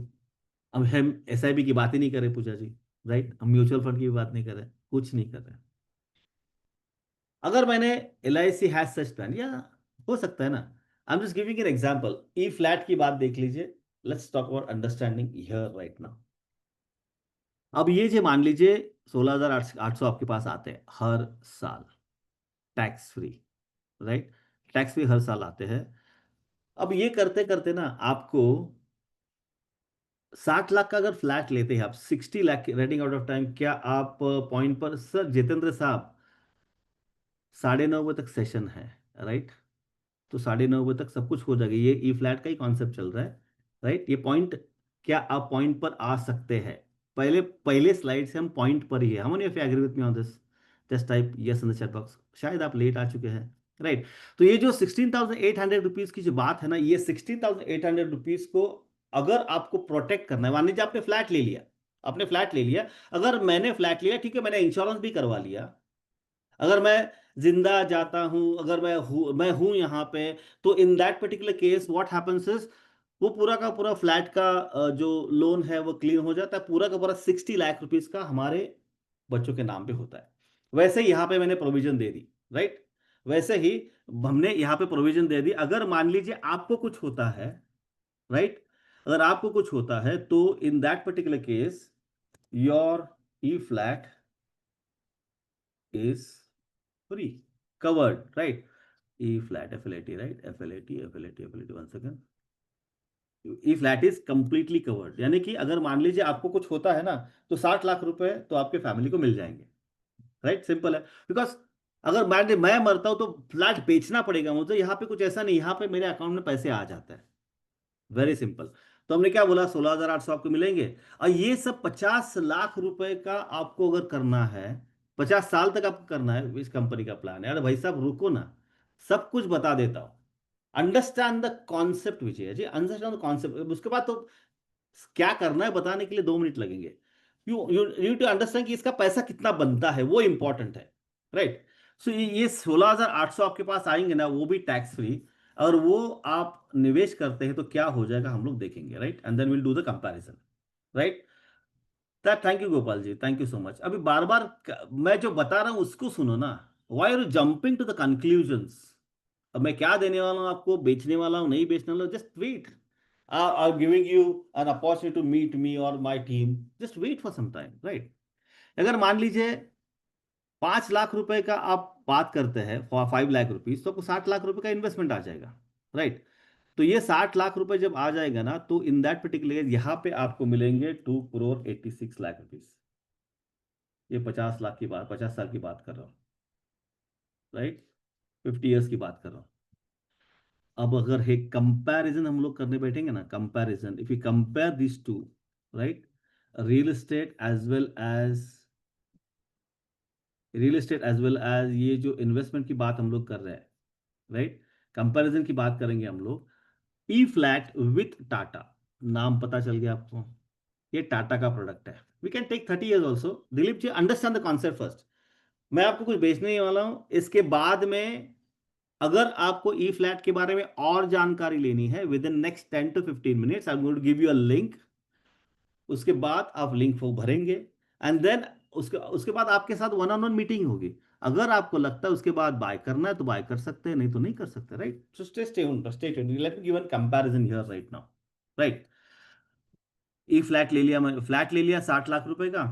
अब हम SIP की बात ही नहीं कर रहे पूजा जी, राइट, हम म्यूचुअल फंड की भी बात नहीं कर रहे, कुछ नहीं कर रहे। अगर मैंने LIC हैज सच प्लान, या हो सकता है ना, I am just giving an example, E flat की बात देख लीजिए, let's talk about understanding here right now. अब ये जो मान लीजिए 16,800 आपके पास आते हैं हर साल tax free, right, tax free हर साल आते हैं। अब ये करते करते ना आपको 60 लाख का अगर फ्लैट लेते हैं आप, 60 lakh reading out of time, क्या आप पॉइंट पर, सर जितेंद्र साहब 9:30 बजे तक सेशन है, राइट, तो 9:30 बजे तक सब कुछ हो जाएगा, ये ई फ्लैट का ही कॉन्सेप्ट चल रहा है, राइट, ये पॉइंट, क्या आप पॉइंट पर आ सकते हैं? पहले पहले स्लाइड से हम पॉइंट पर ही है, हम if you agree with me on this, just type yes in the chat box, शायद आप लेट आ चुके हैं, राइट। तो ये जो 16,800 रुपीज की जो बात है ना, ये 16,800 रुपीज को अगर आपको प्रोटेक्ट करना है, मान लीजिए आपने फ्लैट ले लिया, आपने फ्लैट ले लिया, अगर मैंने फ्लैट लिया, ठीक है, मैंने इंश्योरेंस भी करवा लिया, अगर मैं जिंदा जाता हूं, अगर मैं हूं यहाँ पे, तो in that particular case what happens is, वो पूरा का पूरा फ्लैट का जो लोन है वो क्लियर हो जाता है, पूरा का पूरा 60 लाख रुपीज का हमारे बच्चों के नाम पे होता है। वैसे ही यहाँ पे मैंने प्रोविजन दे दी, राइट, वैसे ही हमने यहाँ पे प्रोविजन दे दी, अगर मान लीजिए आपको कुछ होता है, राइट, अगर आपको कुछ होता है तो in that particular case your E flat is free, covered, right? E flat F L A T, right? F L A T, F L A T, F L A T, one second. E flat is completely covered, यानी कि अगर मान लीजिए आपको कुछ होता है ना, तो 60 लाख रुपए तो आपके फैमिली को मिल जाएंगे, राइट? सिंपल है। बिकॉज अगर मैं मरता हूं तो फ्लैट बेचना पड़ेगा मुझे, यहाँ पे कुछ ऐसा नहीं, यहाँ पे मेरे अकाउंट में पैसे आ जाते हैं, वेरी सिंपल। तो हमने क्या बोला, 16,800 आपको मिलेंगे। और ये सब 50 लाख रुपए का आपको अगर करना है, 50 साल तक आपको करना है, इस कंपनी का प्लान है। अरे भाई साहब रुको ना, सब कुछ बता देता हूं। Understand the concept Vijay ji, understand the concept. उसके बाद तो क्या करना है बताने के लिए 2 मिनट लगेंगे। You you you to understand कि इसका पैसा कितना बनता है, वो इंपॉर्टेंट है, राइट? सो ये 16,800 आपके पास आएंगे ना, वो भी टैक्स फ्री। और वो आप निवेश करते हैं तो क्या हो जाएगा हम लोग देखेंगे, right? And then will do the comparison, right? Thank you Gopal ji, thank you so much. अभी बार बार मैं जो बता रहा हूं उसको सुनो ना। Why are you jumping to the conclusions? अब मैं क्या देने वाला हूं आपको, बेचने वाला हूं नहीं बेचने वाला हूं, just wait. I giving you an opportunity to meet me और my team, just wait for some time, right? अगर मान लीजिए 5 लाख रुपए का आप बात करते हैं, 5 लाख रुपीज, तो आपको 60 लाख रुपए का इन्वेस्टमेंट आ जाएगा, राइट? तो ये 60 लाख रुपए जब आ जाएगा ना, तो इन दैट पर्टिकुलर यहाँ पे आपको मिलेंगे 2 करोड़ 86 लाख रुपीज। ये 50 लाख की बात, 50 साल की बात कर रहा हूँ, राइट? 50 ईयर्स की बात कर रहा हूँ। अब अगर एक कंपैरिजन हम लोग करने बैठेंगे ना, comparison, if you compare this to, right? Real estate as well as ये जो इन्वेस्टमेंट की बात हम लोग कर रहे हैं, राइट? कंपैरिजन की बात करेंगे हम लोग। ई फ्लैट विथ टाटा, नाम पता चल गया आपको, ये टाटा का प्रोडक्ट है। We can take 30 years also. Dilip ji understand the concept first. मैं आपको कुछ बेचने ही वाला हूं, इसके बाद में अगर आपको ई फ्लैट के बारे में और जानकारी लेनी है, within next 10 to 15 minutes I am going to give you a link. उसके बाद आप लिंक वो भरेंगे, एंड देन उसके उसके बाद आपके साथ वन ऑन वन मीटिंग होगी। अगर आपको लगता है उसके बाद बाय करना है तो बाय कर सकते हैं, नहीं तो नहीं कर सकते, right? So stay tuned, let me give an comparison here right now, right? E flat ले लिया, मैं फ्लैट ले लिया 60 लाख रुपए का।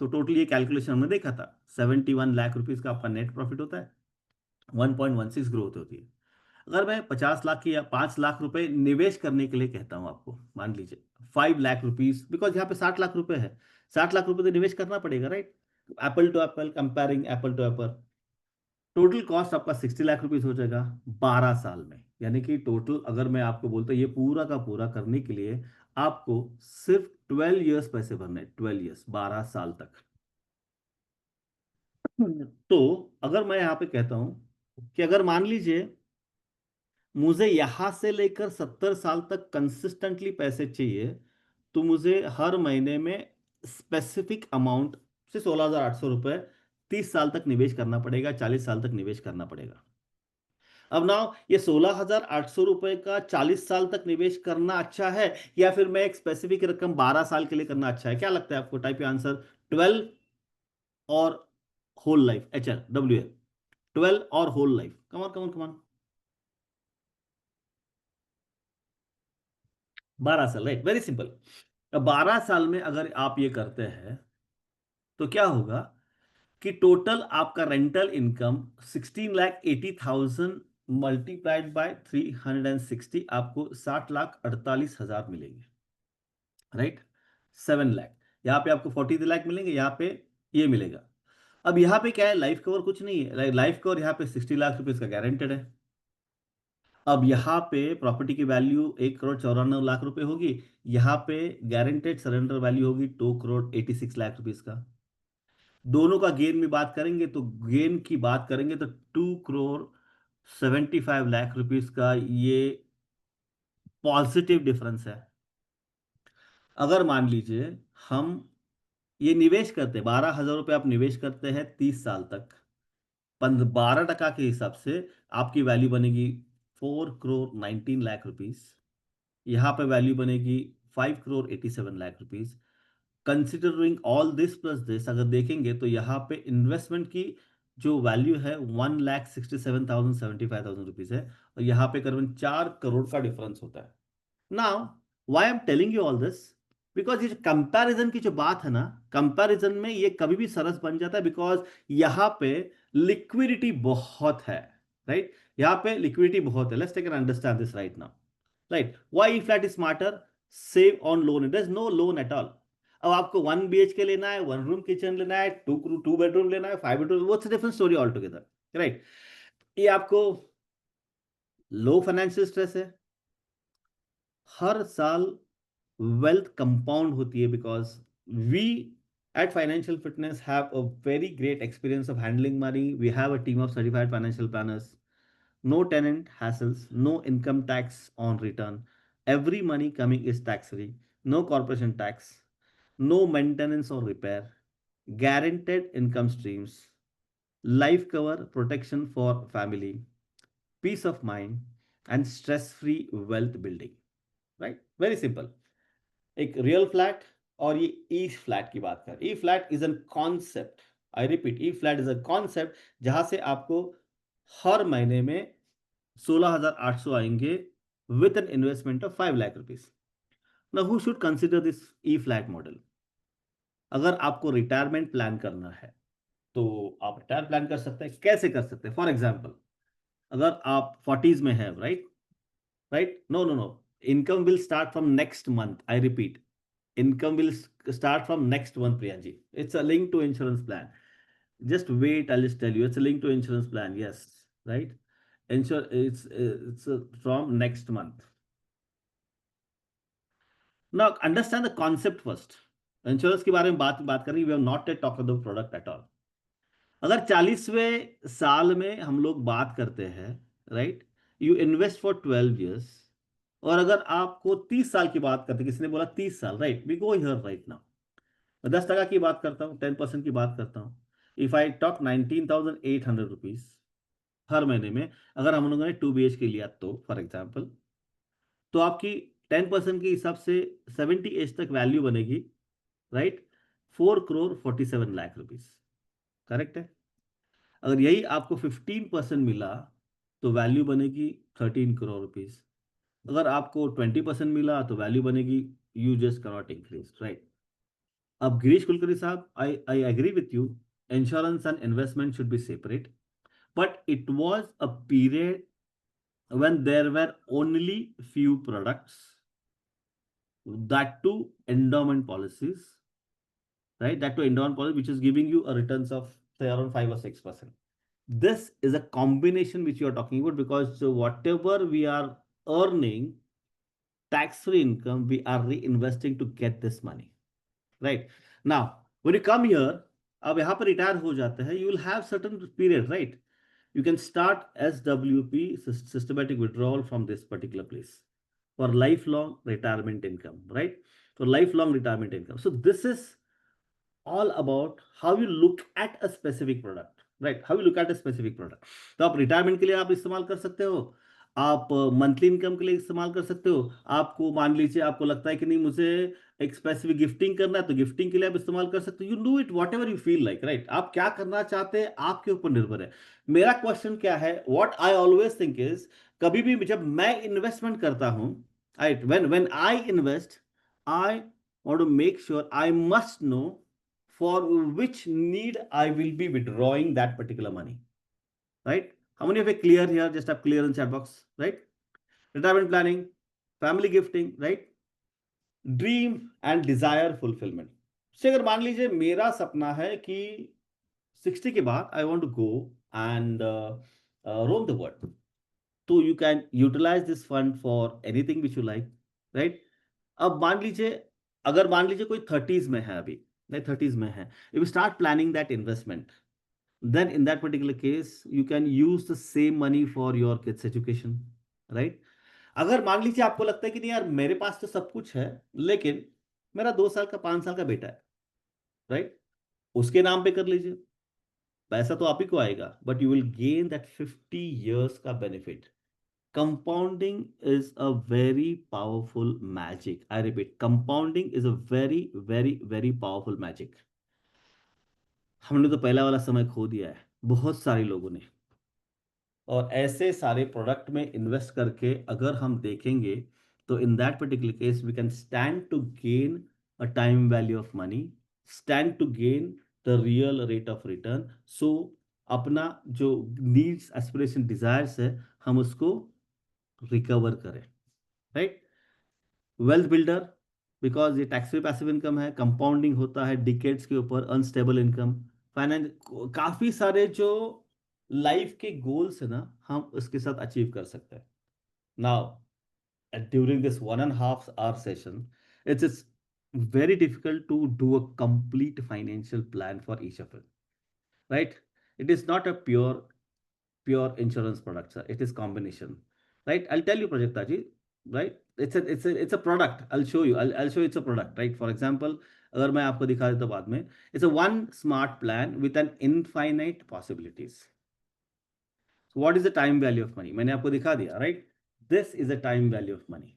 तो टोटल ये कैलकुलेशन हमने देखा था, 71 लाख रुपीज का आपका नेट प्रॉफिट होता है, 1.16 ग्रोथ होती है। अगर मैं 50 लाख की या 5 लाख रुपए निवेश करने के लिए कहता हूं आपको, मान लीजिए 5 लाख रुपीज, बिकॉज यहाँ पे 60 लाख रुपए है, 60 लाख रुपए तो निवेश करना पड़ेगा, right? Apple to apple, comparing apple to apple. Total cost आपका 60 लाख रुपीज हो जाएगा 12 साल में। यानी कि टोटल अगर मैं आपको बोलता हूँ ये पूरा का पूरा करने के लिए आपको सिर्फ 12 ईयर्स पैसे भरने, 12 ईयर्स, 12 साल तक। तो अगर मैं यहाँ पे कहता हूं कि अगर मान लीजिए मुझे यहां से लेकर 70 साल तक कंसिस्टेंटली पैसे चाहिए, तो मुझे हर महीने में स्पेसिफिक अमाउंट से 16,800 रुपए 30 साल तक निवेश करना पड़ेगा, 40 साल तक निवेश करना पड़ेगा। अब नाउ ये 16,800 रुपए का 40 साल तक निवेश करना अच्छा है, या फिर मैं एक स्पेसिफिक रकम 12 साल के लिए करना अच्छा है? क्या लगता है आपको? टाइप आंसर, 12 और होल लाइफ, HLWL, 12 और होल लाइफ, कमान कमान कमान। 12 साल, राइट? Very simple. अब 12 साल में अगर आप ये करते हैं तो क्या होगा कि टोटल आपका रेंटल इनकम 16,80,000 मल्टीप्लाइड बाय 360, आपको 60,48,000 मिलेंगे, राइट? 7 लाख, यहाँ पे आपको 43 लाख मिलेंगे, यहाँ पे ये मिलेगा। अब यहाँ पे क्या है, लाइफ कवर कुछ नहीं है, लाइफ कवर यहाँ पे 60 लाख रुपए का गारंटेड है। अब यहाँ पे प्रॉपर्टी की वैल्यू 1 करोड़ 94 लाख रुपए होगी, यहाँ पे गारंटेड सरेंडर वैल्यू होगी 2 करोड़ 86 लाख रुपीज का। दोनों का गेन में बात करेंगे तो गेन की बात करेंगे तो 2 करोड़ 75 लाख रुपीज का ये पॉजिटिव डिफरेंस है। अगर मान लीजिए हम ये निवेश करते हैं, 12,000 रुपये आप निवेश करते हैं 30 साल तक, 12% के हिसाब से आपकी वैल्यू बनेगी 4 करोड़ 19 लाख रुपीज। यहाँ पे वैल्यू बनेगी 5 crore 87 lakh rupees. Considering all this plus this अगर देखेंगे तो यहाँ पे इन्वेस्टमेंट की जो वैल्यू है 1,67,075,000 रुपीज है, और यहाँ पे करीबन 4 करोड़ का डिफरेंस होता है। Now why I am telling you all this, because ये कंपैरिजन की जो बात है ना, कंपैरिजन में ये कभी भी सरस बन जाता है, बिकॉज यहाँ पे लिक्विडिटी बहुत है, राइट यहाँ पे लिक्विडिटी बहुत है। Let's take and understand this right now, right why e flat is smarter, save on loan, it is no loan at all. अब आपको 1 BHK लेना है, 1 रूम किचन लेना है, टू बेडरूम लेना है, 5 बेडरूम, वो different story all together, right. ये आपको लो फाइनेंशियल स्ट्रेस है, हर साल wealth compound होती है, because we at Financial Fitness have a very great experience of handling money. We have a team of certified financial planners. No tenant hassles, no income tax on return. Every money coming is tax free. No corporation tax, no maintenance or repair. Guaranteed income streams, life cover protection for family, peace of mind, and stress free wealth building. Right? Very simple. एक real flat और ये ई flat की बात कर, E flat is an concept, I repeat, E flat is a concept जहां से आपको हर महीने में 16,800 आएंगे with an investment of 5 lakh rupees. Now who should consider this E flat model? अगर आपको रिटायरमेंट प्लान करना है तो आप रिटायर प्लान कर सकते हैं। कैसे कर सकते हैं? फॉर एग्जाम्पल, अगर आप 40s में हैं, right, right, no no no, income will start from next month, I repeat, income will start from next month, Priyanji. It's a link to insurance plan. Just wait, I'll just tell you. It's a link to insurance plan. Yes, right. Insure it's from next month. Now understand the concept first. Insurance के बारे में बात करेंगे। We have not yet talked about the product at all. अगर 40वें साल में हम लोग बात करते हैं, right, you invest for 12 years, और अगर आपको 30 साल की बात करते हैं, किसी ने बोला 30 साल, right, we go here right now, मैं 10% की बात करता हूँ, 10% की बात करता हूँ। इफ आई टॉक 19,800 रुपीज हर महीने में, अगर हम लोगों ने 2 BHK लिया तो फॉर एग्जाम्पल, तो आपकी 10% के हिसाब से 70 एज तक वैल्यू बनेगी, राइट, 4,47 लाख रुपीज, करेक्ट है? अगर यही आपको 15% मिला तो वैल्यू बनेगी 13 करोड़ रुपीज। अगर आपको 20% मिला तो वैल्यू बनेगी, you just cannot increase, right. अब गिरीश कुलकर्णी साहब, I agree with you, insurance and investment should be separate, but it was a period when there were only few products, that too endowment policies, right, that too endowment policy which is giving you a returns of say around 5 or 6%. This is a combination which you are talking about, because whatever we are earning tax-free income, we are reinvesting to get this money, right? Now when you come here, अब यहाँ पर retire हो जाते हैं, you will have certain period, right? You can start SWP, systematic withdrawal, from this particular place for lifelong retirement income, right? For lifelong retirement income. So this is all about how you look at a specific product, right? How you look at a specific product. तो आप retirement के लिए आप इस्तेमाल कर सकते हो, आप मंथली इनकम के लिए इस्तेमाल कर सकते हो, आपको मान लीजिए आपको लगता है कि नहीं मुझे एक स्पेसिफिक गिफ्टिंग करना है तो गिफ्टिंग के लिए आप इस्तेमाल कर सकते हो। You do it what ever you feel like, right. आप क्या करना चाहते हैं आपके ऊपर निर्भर है। मेरा क्वेश्चन क्या है, what I always think is, कभी भी जब मैं इन्वेस्टमेंट करता हूं, right, when I invest, I want to make sure, I must know for which need I will be withdrawing that particular money, right? How many of you clear here? Just have clear in chat box, right? Retirement planning, family gifting, right? Dream and desire fulfilment से अगर मान लीजिए मेरा सपना है कि 60 के बाद I want to go and roam the world, तो you can utilise this fund for anything which you like, right. अब मान लीजिए, अगर मान लीजिए कोई 30s में है, अभी नहीं 30s में है, if you start planning that investment, then in that particular case you can use the same money for your kids education, right? अगर मान लीजिए आपको लगता है कि नहीं यार मेरे पास तो सब कुछ है, लेकिन मेरा 2 साल का 5 साल का बेटा है, राइट, उसके नाम पे कर लीजिए, पैसा तो आप ही को आएगा, but you will gain that 50 years का benefit. Compounding is a very powerful magic, I repeat, compounding is a very very very powerful magic. हमने तो पहला वाला समय खो दिया है बहुत सारे लोगों ने, और ऐसे सारे प्रोडक्ट में इन्वेस्ट करके अगर हम देखेंगे So in that particular case, we can stand to gain a time value of money, stand to gain the real rate of return. So अपना जो नीड्स एस्पिरेशन डिजायर्स है हम उसको रिकवर करें, राइट? वेल्थ बिल्डर, बिकॉज ये tax free passive income है, compounding होता है डिकेड्स के ऊपर, अनस्टेबल इनकम, फाइनेंस, काफी सारे जो लाइफ के गोल्स है ना हम उसके साथ अचीव कर सकते हैं. Now during this 1.5 hour session, it's very difficult to do a complete financial plan for each of it, right? It is not a pure insurance product, sir. It is combination, right? I'll tell you, Prajakta ji, right? It's a product. I'll show you it's a product, right? For example, अगर मैं आपको दिखा देता बाद में, it's a one smart plan with an infinite possibilities. So what is the time value of money? मैंने आपको दिखा दिया, right? This is a time value of money.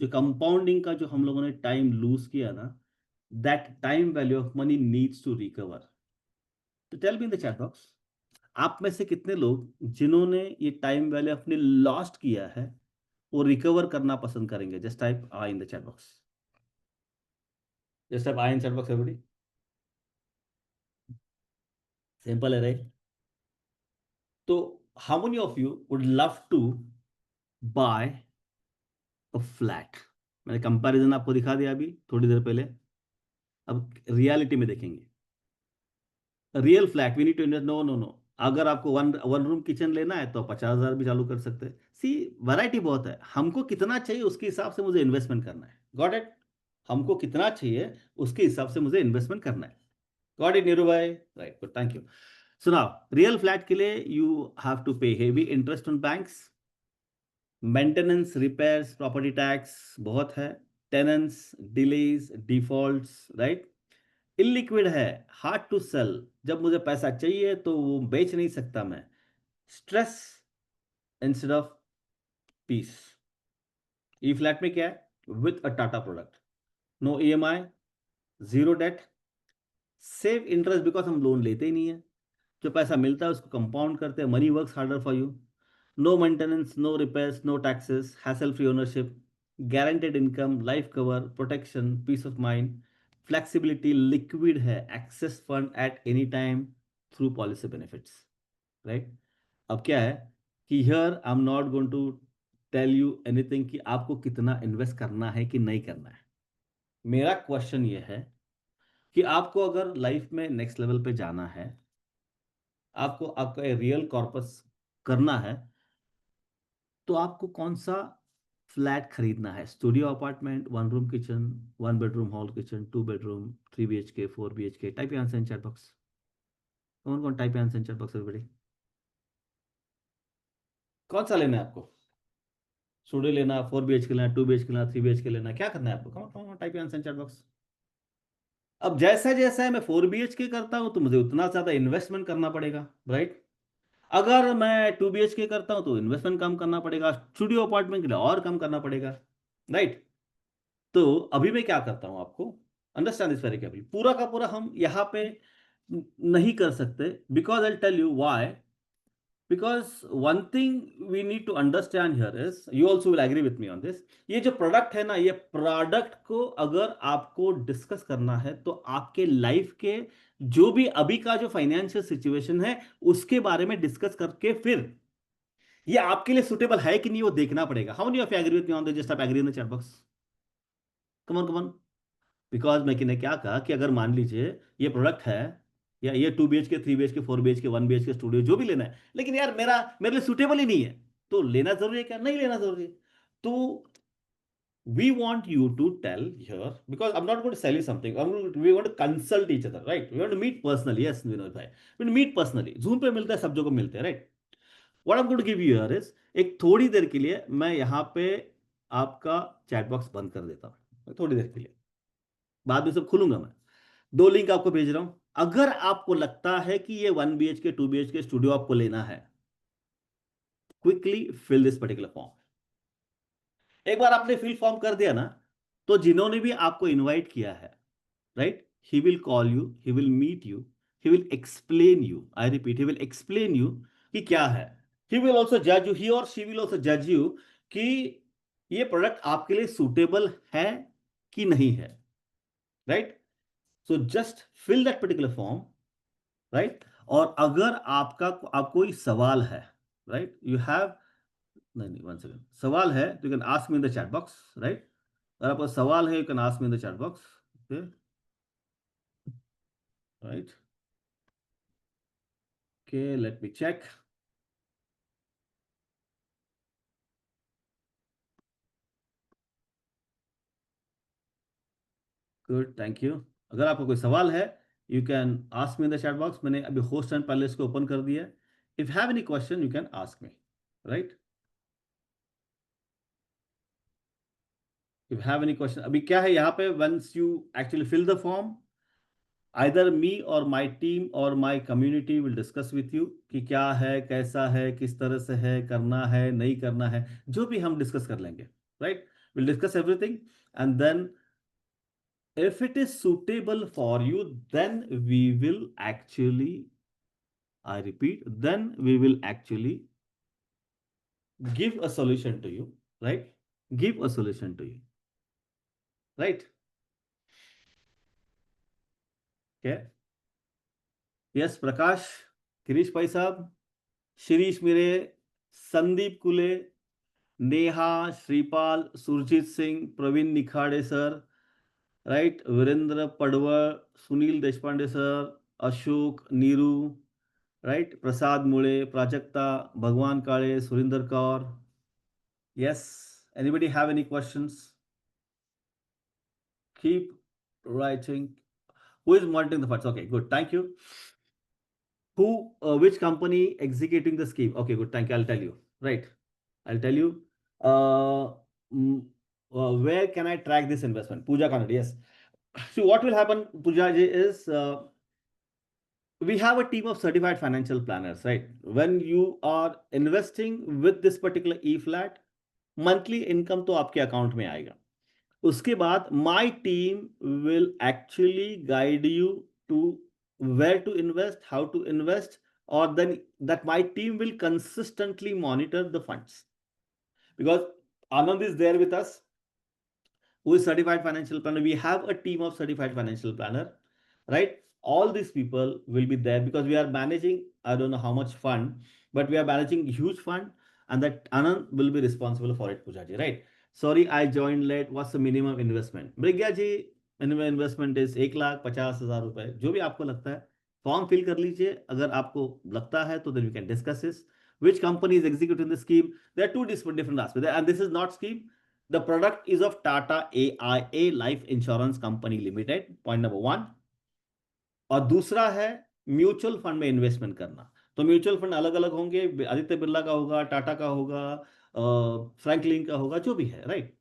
जो कंपाउंडिंग का जो हम लोगों ने टाइम लूज किया ना, that time value of money needs to recover. तो tell me in the chat box, आप में से कितने लोग जिन्होंने ये टाइम वैल्यू अपने लॉस्ट किया है वो रिकवर करना पसंद करेंगे? Just type I in the chat box, just type I in chat box everybody. Simple है, राइट? तो how many of you would love to buy a flat? मैंने कंपैरिजन आपको दिखा दिया अभी थोड़ी देर पहले. अब रियलिटी में देखेंगे. Real flat we need to invest. No no no. अगर आपको वन वन रूम किचन लेना है तो 50,000 भी चालू कर सकते हैं. सी, वैरायटी बहुत है. हमको कितना चाहिए उसके हिसाब से मुझे इन्वेस्टमेंट करना है. Got it? हमको कितना चाहिए उसके हिसाब से मुझे इन्वेस्टमेंट करना है. गॉट इट नीरू भाई? Right, good, thank you. So now real flat के लिए यू हैव टू पे heavy interest on banks, maintenance, repairs, property tax बहुत है, tenants, delays, defaults, right? Illiquid है, हार्ड टू सेल. जब मुझे पैसा चाहिए तो वो बेच नहीं सकता मैं. Stress instead of peace. E flat में क्या है? With a Tata product, no EMI, zero debt, save interest because हम लोन लेते ही नहीं है. जो पैसा मिलता है उसको कंपाउंड करते हैं. Money works harder for you. No maintenance, no repairs, no taxes, hassle free ownership, guaranteed income, life cover, protection, peace of mind, flexibility, liquid है, access fund at any time through policy benefits, right? अब क्या है कि here I am not going to tell you anything कि आपको कितना invest करना है कि नहीं करना है. मेरा क्वेश्चन ये है कि आपको अगर लाइफ में नेक्स्ट लेवल पे जाना है, आपको आपका रियल कॉर्पस करना है, तो आपको कौन सा फ्लैट खरीदना है? Studio apartment, one room kitchen, one bedroom hall kitchen, two bedroom, 3 BHK, 4 BHK? Type answer in chat box. कौन कौन type answer in chat box everybody? कौन सा लेना है आपको? स्टूडियो लेना, 4 BHK लेना, 2 BHK लेना, 3 BHK लेना, क्या करना है आपको? कौन कौन type answer in chat box. अब जैसा जैसा है मैं 4 BHK करता हूं तो मुझे उतना ज्यादा इन्वेस्टमेंट करना पड़ेगा, राइट? अगर मैं 2 BHK करता हूं तो इन्वेस्टमेंट कम करना पड़ेगा, स्टूडियो अपार्टमेंट के लिए और कम करना पड़ेगा, राइट? तो अभी मैं क्या करता हूं, आपको अंडरस्टैंड दिस वेरी केयरफुली. पूरा का पूरा हम यहां पे नहीं कर सकते, because I tell you why. Because one thing we need to understand here is, you also will agree with me on this, ये जो प्रोडक्ट है ना, ये प्रोडक्ट को अगर आपको डिस्कस करना है तो आपके लाइफ के जो भी अभी का जो फाइनेंशियल सिचुएशन है उसके बारे में डिस्कस करके फिर ये आपके लिए सुटेबल है कि नहीं वो देखना पड़ेगा. How many of you agree with me on this? Just आप agree in the chat box. Come on come on. Because मैं ने क्या कहा कि अगर मान लीजिए ये प्रोडक्ट है, या ये 2 BHK, 3 BHK, 4 BHK, 1 BHK studio जो भी लेना है, लेकिन यार मेरे लिए सुटेबल ही नहीं है, तो लेना जरूरी है क्या? नहीं लेना जरूरी है. तो we want you to tell here, because I'm not going to sell you something. We want to consult each other, right? We want to meet personally. Yes, Vinod bhai. We want to meet personally. Zoom पे मिलते हैं, सब जगह मिलते हैं, right? What I'm going to give you here is, एक थोड़ी देर के लिए मैं यहाँ पे आपका चैट बॉक्स बंद कर देता हूँ थोड़ी देर के लिए. बाद में सब खुलूंगा मैं. 2 लिंक आपको भेज रहा हूं. अगर आपको लगता है कि ये 1 BHK 2 BHK स्टूडियो आपको लेना है, quickly fill this particular form. एक बार आपने फिल फॉर्म कर दिया ना, तो जिन्होंने भी आपको इनवाइट किया है, right, he will call you, he will meet you, he will explain you. I repeat, he will explain you कि क्या है. ही विल ऑल्सो जज यू, ही और शी विल ऑल्सो जज यू कि ये प्रोडक्ट आपके लिए सूटेबल है कि नहीं है, right? So just fill that particular form, right? और अगर आप कोई सवाल है, राइट, यू हैव, नहीं नहीं, वन सेकंड, सवाल है तो you can ask me in the chat box, right? अगर आपका सवाल है you can ask me in the chat box, okay, right? Okay, let me check. Good, thank you. अगर आपका कोई सवाल है you can ask me in the chat box. मैंने अभी होस्ट एंड पैनलिस्ट को ओपन कर दिया है. If have any question you can ask me, right? If have any question, अभी क्या है यहाँ पे, once you actually fill the form, either me or my team or my community will discuss with you कि क्या है, कैसा है, किस तरह से है, करना है, नहीं करना है, जो भी हम डिस्कस कर लेंगे, right? Will discuss everything and then if it is suitable for you, then we will actually, I repeat, then we will actually give a solution to you, right? Give a solution to you, right? Okay. Yes, Prakash, Kirish Pai Sahab, Shirish Mire, Sandeep Kule, Neha, Shripal, Surjeet Singh, Praveen Nikhade sir, right, Virendra Padwal, Sunil Deshpande sir, Ashok, Neeru, right, Prasad Mule, Prajakta, Bhagwan Kale, Surinder Kaur. Yes, anybody have any questions? Keep writing. Who is monitoring the funds? Okay, good, thank you. Who, which company executing the scheme? Okay, good, thank you. I'll tell you. Right, I'll tell you. Uh, mm, where can I track this investment? Pooja Kannada, yes. So what will happen, Pooja ji, is we have a team of certified financial planners, right? When you are investing with this particular E-flat, monthly income तो आपके account में आएगा. उसके बाद my team will actually guide you to where to invest, how to invest, or then that my team will consistently monitor the funds. Because Anand is there with us, who is certified financial planner. We have a team of certified financial planner, right? All these people will be there because we are managing, I don't know how much fund, but we are managing huge fund, and that Anand will be responsible for it, Pujaji, right? Sorry, I joined late. What's the minimum investment? Brigya ji, minimum investment is 1,50,000 रुपए, जो भी आपको लगता है form fill कर लीजिए. अगर आपको लगता है तो then we can discuss this. Which company is executing the scheme? There are two different aspects, and this is not scheme. The product is of Tata AIA Life Insurance Company Limited, point number one. और दूसरा है mutual fund में investment करना. तो mutual fund अलग अलग होंगे, आदित्य बिरला का होगा, टाटा का होगा, फ्रैंकलिन का होगा, जो भी है, right?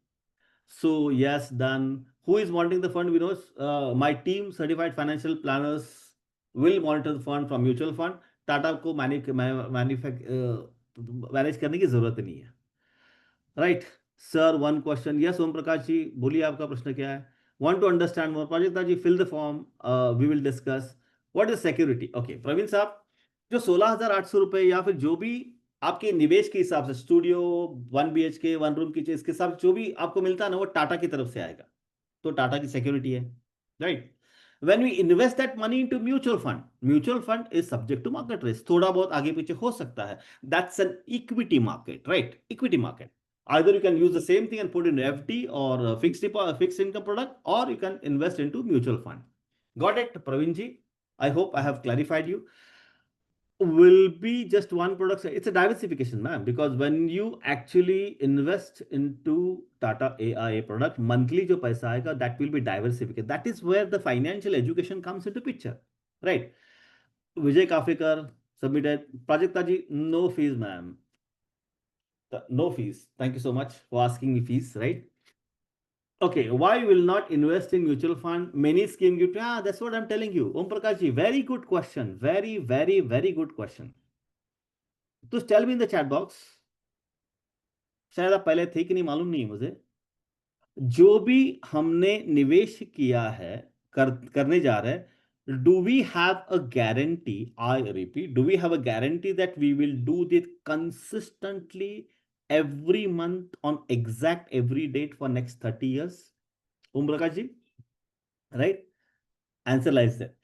So yes, done. Who is monitoring the fund? We no my team certified financial planners will monitor the fund from mutual fund. Tata को मैनेज करने की जरूरत नहीं है, राइट? Sir, one question. Yes, Om Prakash ji, बोलिए, आपका प्रश्न क्या है? Want to understand more? Prajakta ji, fill the form. We will discuss. What is security? Okay, Praveen साहब, जो 16,800 रुपए या फिर जो भी आपके निवेश के हिसाब से, स्टूडियो, 1 BHK, 1 रूम किचन, इसके साथ जो भी आपको मिलता है ना, वो टाटा की तरफ से आएगा. तो टाटा की सिक्योरिटी है, right? When we invest that money into mutual fund is subject to market risk. थोड़ा बहुत आगे पीछे हो सकता है. That's an equity market, right? Equity market. Either you can use the same thing and put in FD or fixed income product, or you can invest into mutual fund. Got it, Praveen ji? I hope I have clarified you. Will be just one product. It's a diversification, ma'am, because when you actually invest into Tata AIA product, monthly jo paisa aega, that will be diversification. That is where the financial education comes into picture, right? Vijay Kafekar submitted. Prajakta ji, no fees, ma'am. No fees. Thank you so much for asking me fees, right? Okay, why will not invest in mutual fund? Many scheme give. That's what I'm telling you. Om Prakash ji, very good question. Very, very, very good question. तो tell me in the chat box. शायद आप पहले थे कि नहीं मालूम नहीं है मुझे. जो भी हमने निवेश किया है, करने जा रहे हैं, do we have a guarantee? I repeat, do we have a guarantee that we will do this consistently every month on exact every date for next 30 years? Om Prakash ji, right? Answer lies there.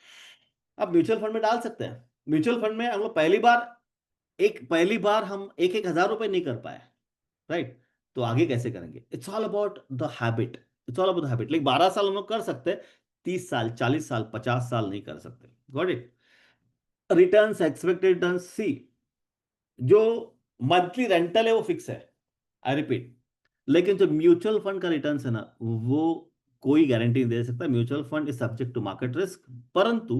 आप mutual fund में डाल सकते हैं. Mutual fund में हम लोग पहली बार हम एक एक हजार रुपए नहीं कर पाए, राइट? तो आगे कैसे करेंगे? It's all about the habit. It's all about habit. Like 12 साल हम लोग कर सकते हैं, 30 साल, 40 साल, 50 साल नहीं कर सकते. Got it? Returns, expected returns, see, जो मंथली रेंटल है वो फिक्स है, आई रिपीट. लेकिन जो म्यूचुअल फंड का रिटर्न है ना, वो कोई गारंटी नहीं दे सकता. Mutual fund is subject to market risk. परंतु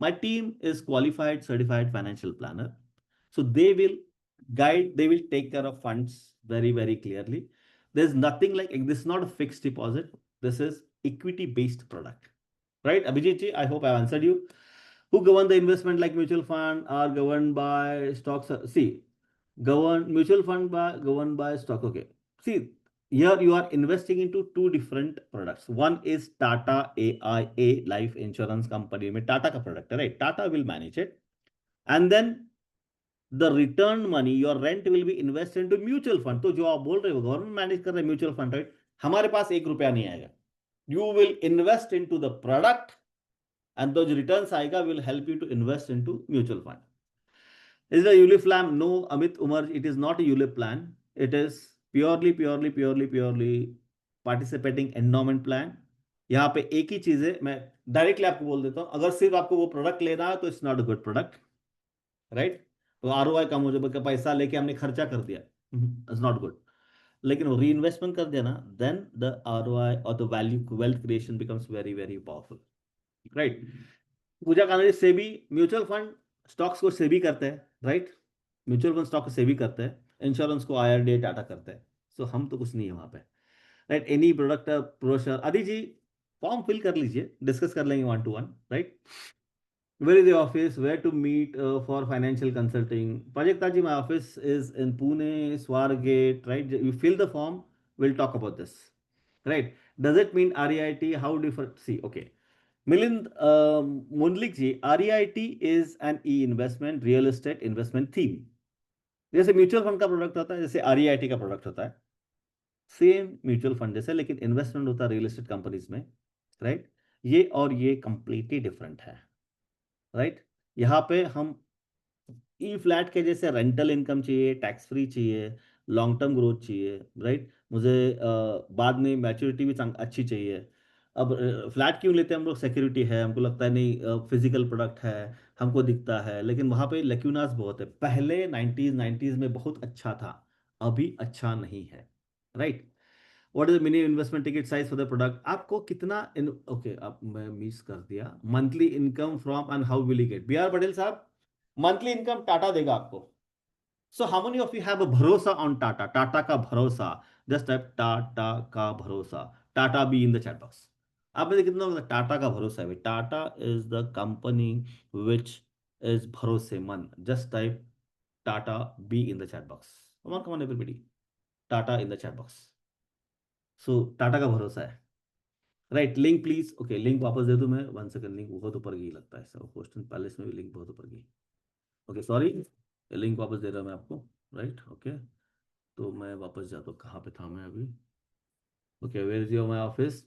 my team is qualified certified financial planner, so they will take care of funds very very clearly. There's nothing like, this is not a fixed deposit, this is equity based product, right? Abhijit ji, I hope I answered you. Who govern the investment like mutual fund are governed by stocks? See, mutual fund by governed by stock. Okay, see, here you are investing into two different products. One is Tata AIA life insurance company में Tata का product है, right? Tata will manage it, and then the return money, your rent will be invested into mutual fund. तो जो आप बोल रहे हो government manage कर रहे हैं म्यूचुअल फंड, राइट? हमारे पास एक रुपया नहीं आएगा. You will invest into the product and those returns आएगा will help you to invest into mutual fund. Is it a ULIP plan? No, Amit Umar, it is not a ULIP plan. It is purely participating endowment plan. यहाँ पे एक ही चीज है, मैं directly आपको बोल देता हूँ, अगर सिर्फ आपको वो प्रोडक्ट लेना है तो it's not a good product, right? तो ROI कम हो जाए, पैसा लेके हमने खर्चा कर दिया, इट्स नॉट गुड. लेकिन वो री इन्वेस्टमेंट कर दिया ना, देन द ROI और the value wealth creation becomes very very powerful, right? Pooja कानूनी सेबी म्यूचुअल फंड स्टॉक्स को सेबी करते हैं, राइट? म्यूचुअल फंड स्टॉक को सेबी करते हैं, इंश्योरेंस को IRDAI टाटा करते हैं. सो हम तो कुछ नहीं है वहां पे, राइट? एनी प्रोडक्ट प्रोशर, आदि जी फॉर्म फिल कर लीजिए, डिस्कस कर लेंगे 1 to 1, right? Where is the office? Where to meet for financial consulting? Prajakta ji, my office is in Pune, Swargate, right? You fill the form, we'll talk about this, right? Does it mean REIT? How different? See, okay. Milind Mundlik ji, REIT is an e-investment, real estate investment theme. जैसे mutual fund का product होता है, जैसे REIT का product होता है, same mutual fund जैसे, लेकिन इन्वेस्टमेंट होता है रियल एस्टेट कंपनीज में, राइट? ये और ये कंप्लीटली डिफरेंट है, राइट? यहाँ पे हम ई फ्लैट के जैसे रेंटल इनकम चाहिए, टैक्स फ्री चाहिए, लॉन्ग टर्म ग्रोथ चाहिए, राइट? मुझे बाद में मैच्योरिटी भी अच्छी चाहिए. अब फ्लैट क्यों लेते हैं हम लोग? सिक्योरिटी है, हमको लगता है नहीं फिजिकल प्रोडक्ट है, हमको दिखता है, लेकिन वहाँ पे लेक्यूनास बहुत है. पहले 90s में बहुत अच्छा था, अभी अच्छा नहीं है, right? What is minimum investment ticket size for the product? आपको कितना ओके, आप मैं मिस कर दिया. Monthly income from and how will you get? BR Patel साहब, मंथली इनकम टाटा देगा आपको. सो how many of you have a भरोसा ऑन टाटा? टाटा का भरोसा, जस्ट टाइप टाटा का भरोसा, Tata B in the chat box. आप में से कितना लोग टाटा का भरोसा है भाई? Tata is the company which is भरोसेमंद. Just type Tata B in the chat box. Come on everybody, Tata in the chat box. So Tata का भरोसा है, right? Link please. Okay, link वापस दे दूं मैं, 1 सेकंड. लिंक बहुत ऊपर गई लगता है, सब क्वेश्चन पैलेस में भी लिंक बहुत ऊपर गई. ओके सॉरी, लिंक वापस दे रहा मैं आपको, राइट? ओके, तो मैं वापस जाता हूँ, कहाँ पे था मैं अभी? Okay, where is your my office?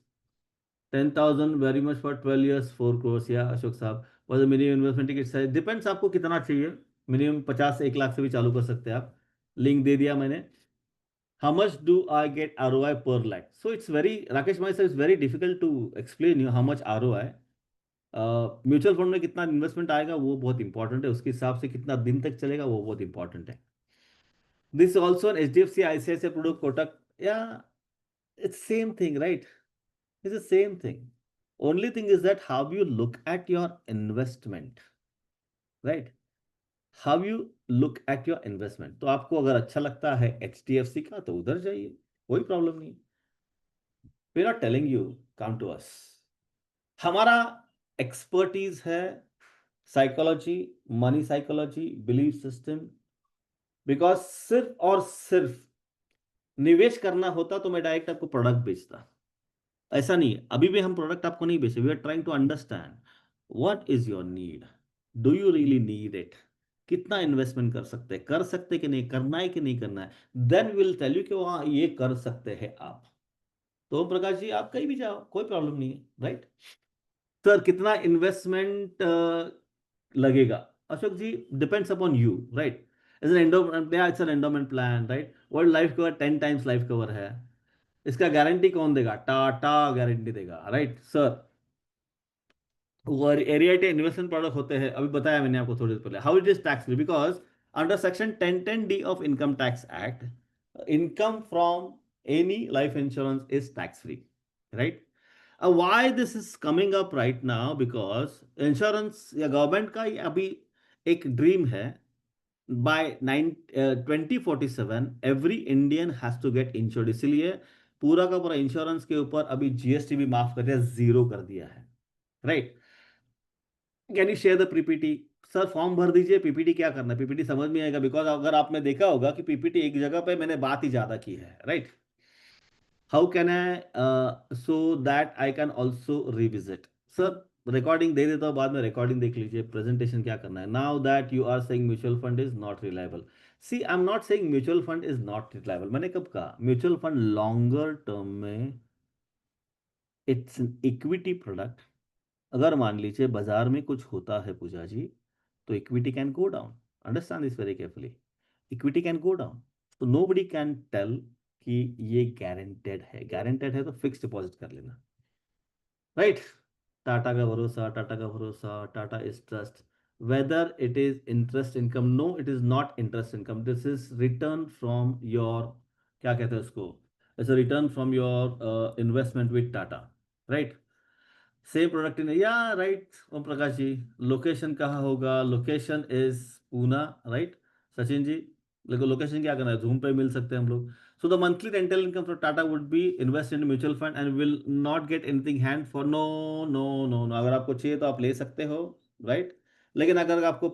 10,000 very much for 12 years, 4 crores. या अशोक साहब, was minimum investment ticket size? Depends आपको कितना चाहिए. मिनिमम 50 से 1 लाख से भी चालू कर सकते हैं आप. लिंक दे दिया मैंने. How much do I get ROI per lakh? So it's very, Rakesh Mehta sir, it's very difficult to explain you how much ROI. Mutual fund में कितना इन्वेस्टमेंट आएगा वो बहुत इंपॉर्टेंट है, उसके हिसाब से कितना दिन तक चलेगा वो बहुत इंपॉर्टेंट है. This also an HDFC ICICI product Kotak, या it's same thing, right? It's the same thing. Only thing is that how you look at your investment, right? How you look at your investment. तो आपको अगर अच्छा लगता है HDFC का तो उधर जाइए, कोई प्रॉब्लम नहीं. We are not telling you come to us. हमारा एक्सपर्टीज है psychology, money psychology, belief system. Because सिर्फ और सिर्फ निवेश करना होता तो मैं डायरेक्ट आपको प्रोडक्ट बेचता. ऐसा नहीं है, अभी भी हम प्रोडक्ट आपको नहीं बेचे. We are trying to understand what is your need. Do you really need it? कितना इन्वेस्टमेंट कर सकते कि नहीं, करना है कि नहीं करना है, देन विल टेल यू कि वहाँ ये कर सकते हैं आप। तो ओम प्रकाश जी आप कहीं भी जाओ, कोई प्रॉब्लम नहीं है, राइट। सर कितना इन्वेस्टमेंट लगेगा? Ashok ji, depends upon you, right. It's an endowment plan, right. World life cover 10 times life cover है। इसका गारंटी कौन देगा? टाटा गारंटी देगा, राइट सर। और एरिया इन्वेस्टमेंट प्रोडक्ट होते हैं, अभी बताया मैंने आपको थोड़ी देर पहले, how it is tax free, because under section 1010D of income tax act, income from any life insurance is tax free, right. why this is coming up right now, because insurance या government का ये अभी एक dream है, by 2047 every Indian has to get insured. इसीलिए पूरा का पूरा इंश्योरेंस के ऊपर अभी जीएसटी भी माफ कर दिया, जीरो कर दिया है, right. Can you share the PPT? Sir form भर दीजिए, पीपीटी क्या करना है, पीपीटी समझ में आएगा, बिकॉज अगर आपने देखा होगा कि पीपीटी एक जगह पे मैंने बात ही ज्यादा की है, right. How can I so that I can also revisit? Sir recording दे देता हूँ, बाद में रिकॉर्डिंग देख लीजिए, प्रेजेंटेशन क्या करना है। Now that you are saying mutual fund is not reliable, see I am not saying mutual fund is not reliable. मैंने कब कहा? म्यूचुअल फंड लॉन्गर टर्म में इट्स इक्विटी प्रोडक्ट। अगर मान लीजिए बाजार में कुछ होता है पूजा जी, तो equity can go down, understand this very carefully. Equity can go down, तो नो बडी कैन टेल कि ये गारंटेड है। गारंटेड है तो फिक्स डिपॉजिट कर लेना, राइट। टाटा का भरोसा, टाटा का भरोसा, Tata is trust, whether it is interest income, no it is not interest income, this is return from your, क्या कहते हैं उसको, it's a return from your investment with Tata, right. Same product in, या राइट ओम प्रकाश जी। लोकेशन कहाँ होगा? Location is Poona, right. Sachin ji, देखो location क्या करना है, जूम पे मिल सकते हैं हम लोग। So the monthly rental income from Tata would be invest in mutual fund and will not get anything hand for, no no no no. अगर आपको चाहिए तो आप ले सकते हो, राइट। लेकिन अगर आपको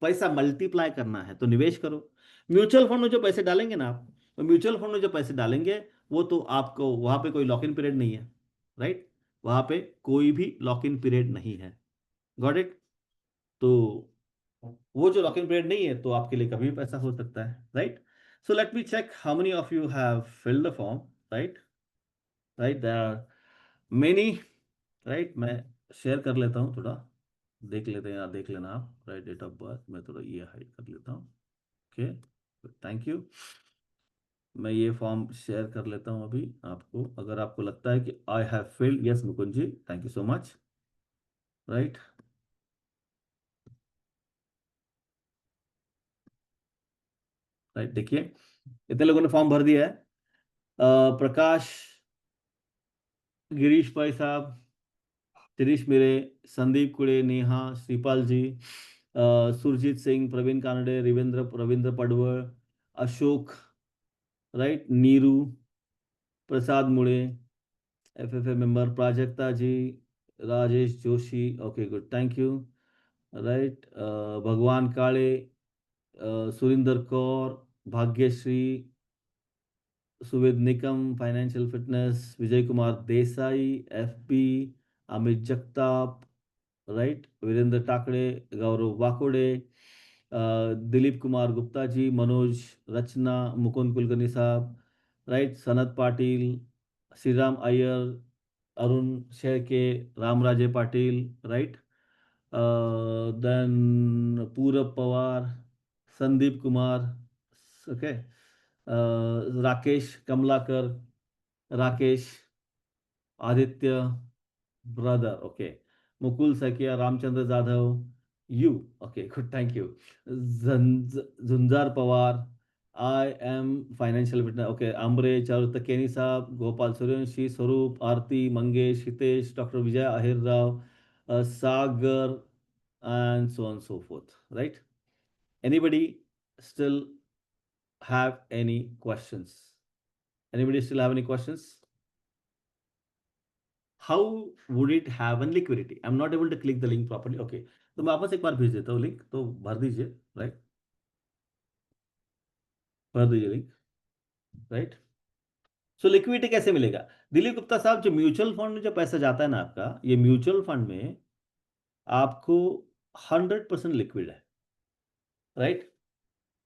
पैसा मल्टीप्लाई करना है तो निवेश करो। म्यूचुअल फंड में जो पैसे डालेंगे ना आप, तो म्यूचुअल फंड में जो पैसे डालेंगे वो तो आपको वहां पे कोई लॉक इन पीरियड नहीं है, राइट। वहां पे कोई भी लॉक इन पीरियड नहीं है, गॉट इट। तो वो जो लॉक इन पीरियड नहीं है तो आपके लिए कभी भी पैसा हो सकता है, right. So let me check how many of you have filled the form, right. Right, there are many, right. मैं शेयर कर लेता हूँ थोड़ा, देख लेते हैं, देख लेना आप, राइट। डेट ऑफ बर्थ मैं थोड़ा ये हाइड कर लेता हूँ, ओके, थैंक यू। मैं ये फॉर्म शेयर कर लेता हूँ अभी आपको, अगर आपको लगता है कि I have filled, yes Mukund ji, thank you so much, right. Right, देखिए इतने लोगों ने फॉर्म भर दिया है। प्रकाश, गिरीश भाई साहब, तिरीश मेरे, संदीप कुड़े, नेहा, श्रीपाल जी, सुरजीत सिंह, प्रवीण कानडे, रविंद्र पडवळ, Ashok, right, Neeru, Prasad Mude, FFA member, Prajakta ji, Rajesh Joshi, okay good, thank you, right. Bhagwan Kale, Surinder Kaur, Bhagyashree, Suved Nikam, financial fitness, Vijay Kumar Desai, FP, Amit Jagtap, right, Virendra Takade, Gaurav Wakode, Dilip Kumar Gupta ji, Manoj, Rachna, Mukund Kulkarni साहब, right, Sanat Patil, Shriram Iyer, Arun Shelke, Ramraje Patil, right, then Purab Pawar, Sandeep Kumar, okay, Rakesh Kamalakar, Rakesh, Aditya, brother, okay, Mukul Sakiya, Ramchandra Jadhav, you, okay good, thank you, Jhunjar Pawar, I am financial fitness, okay, Amre, Charut Keni साहब, Gopal Suryavanshi, Swaroop, Aarti, Mangesh, Hitesh, doctor Vijay Ahir Rao, Sagar, and so on and so forth, right? Anybody still have any questions? Anybody still have any questions? How would it have an liquidity? I'm not able to click the link properly. Okay, तो मैं वापस एक बार भेज देता हूँ link, तो भर दीजिए, राइट, भर दीजिए लिंक, राइट। सो लिक्विडिटी कैसे मिलेगा? दिलीप गुप्ता साहब, जो म्यूचुअल फंड में जो पैसा जाता है ना आपका, ये म्यूचुअल फंड में आपको 100% लिक्विड है, right?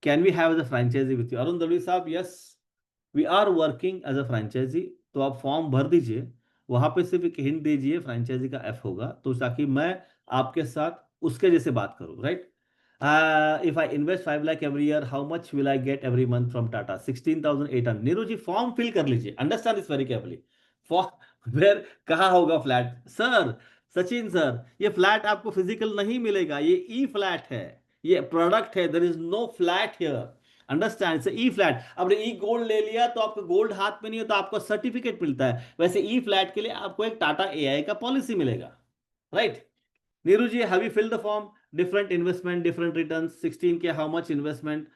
Can we have the franchisee with you? Arun Dalvi साहब, yes, we are working as a franchisee. तो आप फॉर्म भर दीजिए, वहां पे सिर्फ एक हिंट दीजिए फ्रेंचाइजी का एफ होगा, तो ताकि मैं आपके साथ उसके जैसे बात करूं, right? If I invest 5 lakh every year, how much will I get every month from Tata? 16,800. Neeru ji form fill कर लीजिए, understand this very carefully. Form where, कहाँ होगा फ्लैट सर? सचिन सर, ये फ्लैट आपको फिजिकल नहीं मिलेगा, ये ई फ्लैट है, ये प्रोडक्ट है, there is no flat here. Understand? से ई फ्लैट, आपने ई गोल्ड ले लिया तो आपको गोल्ड हाथ में नहीं हो तो आपको सर्टिफिकेट मिलता है, वैसे ई फ्लैट के लिए आपको एक टाटा एआई का पॉलिसी मिलेगा, right? Neeru ji, have you fill the form? Different investment, different return. 16 के हाउ मच इन्वेस्टमेंट?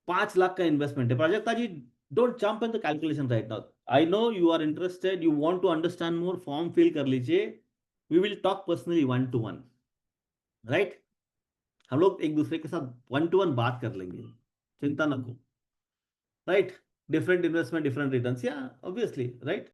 5 लाख का इन्वेस्टमेंट है. Prajakta ji, don't jump in the calculation right now. I know you are interested, you want to understand more. Form fill कर लीजिए, we will talk personally 1 to 1, right? हम लोग एक दूसरे के साथ 1 to 1 बात कर लेंगे, चिंता ना करो, right? Different investment, different returns, या ऑब्वियसली, राइट?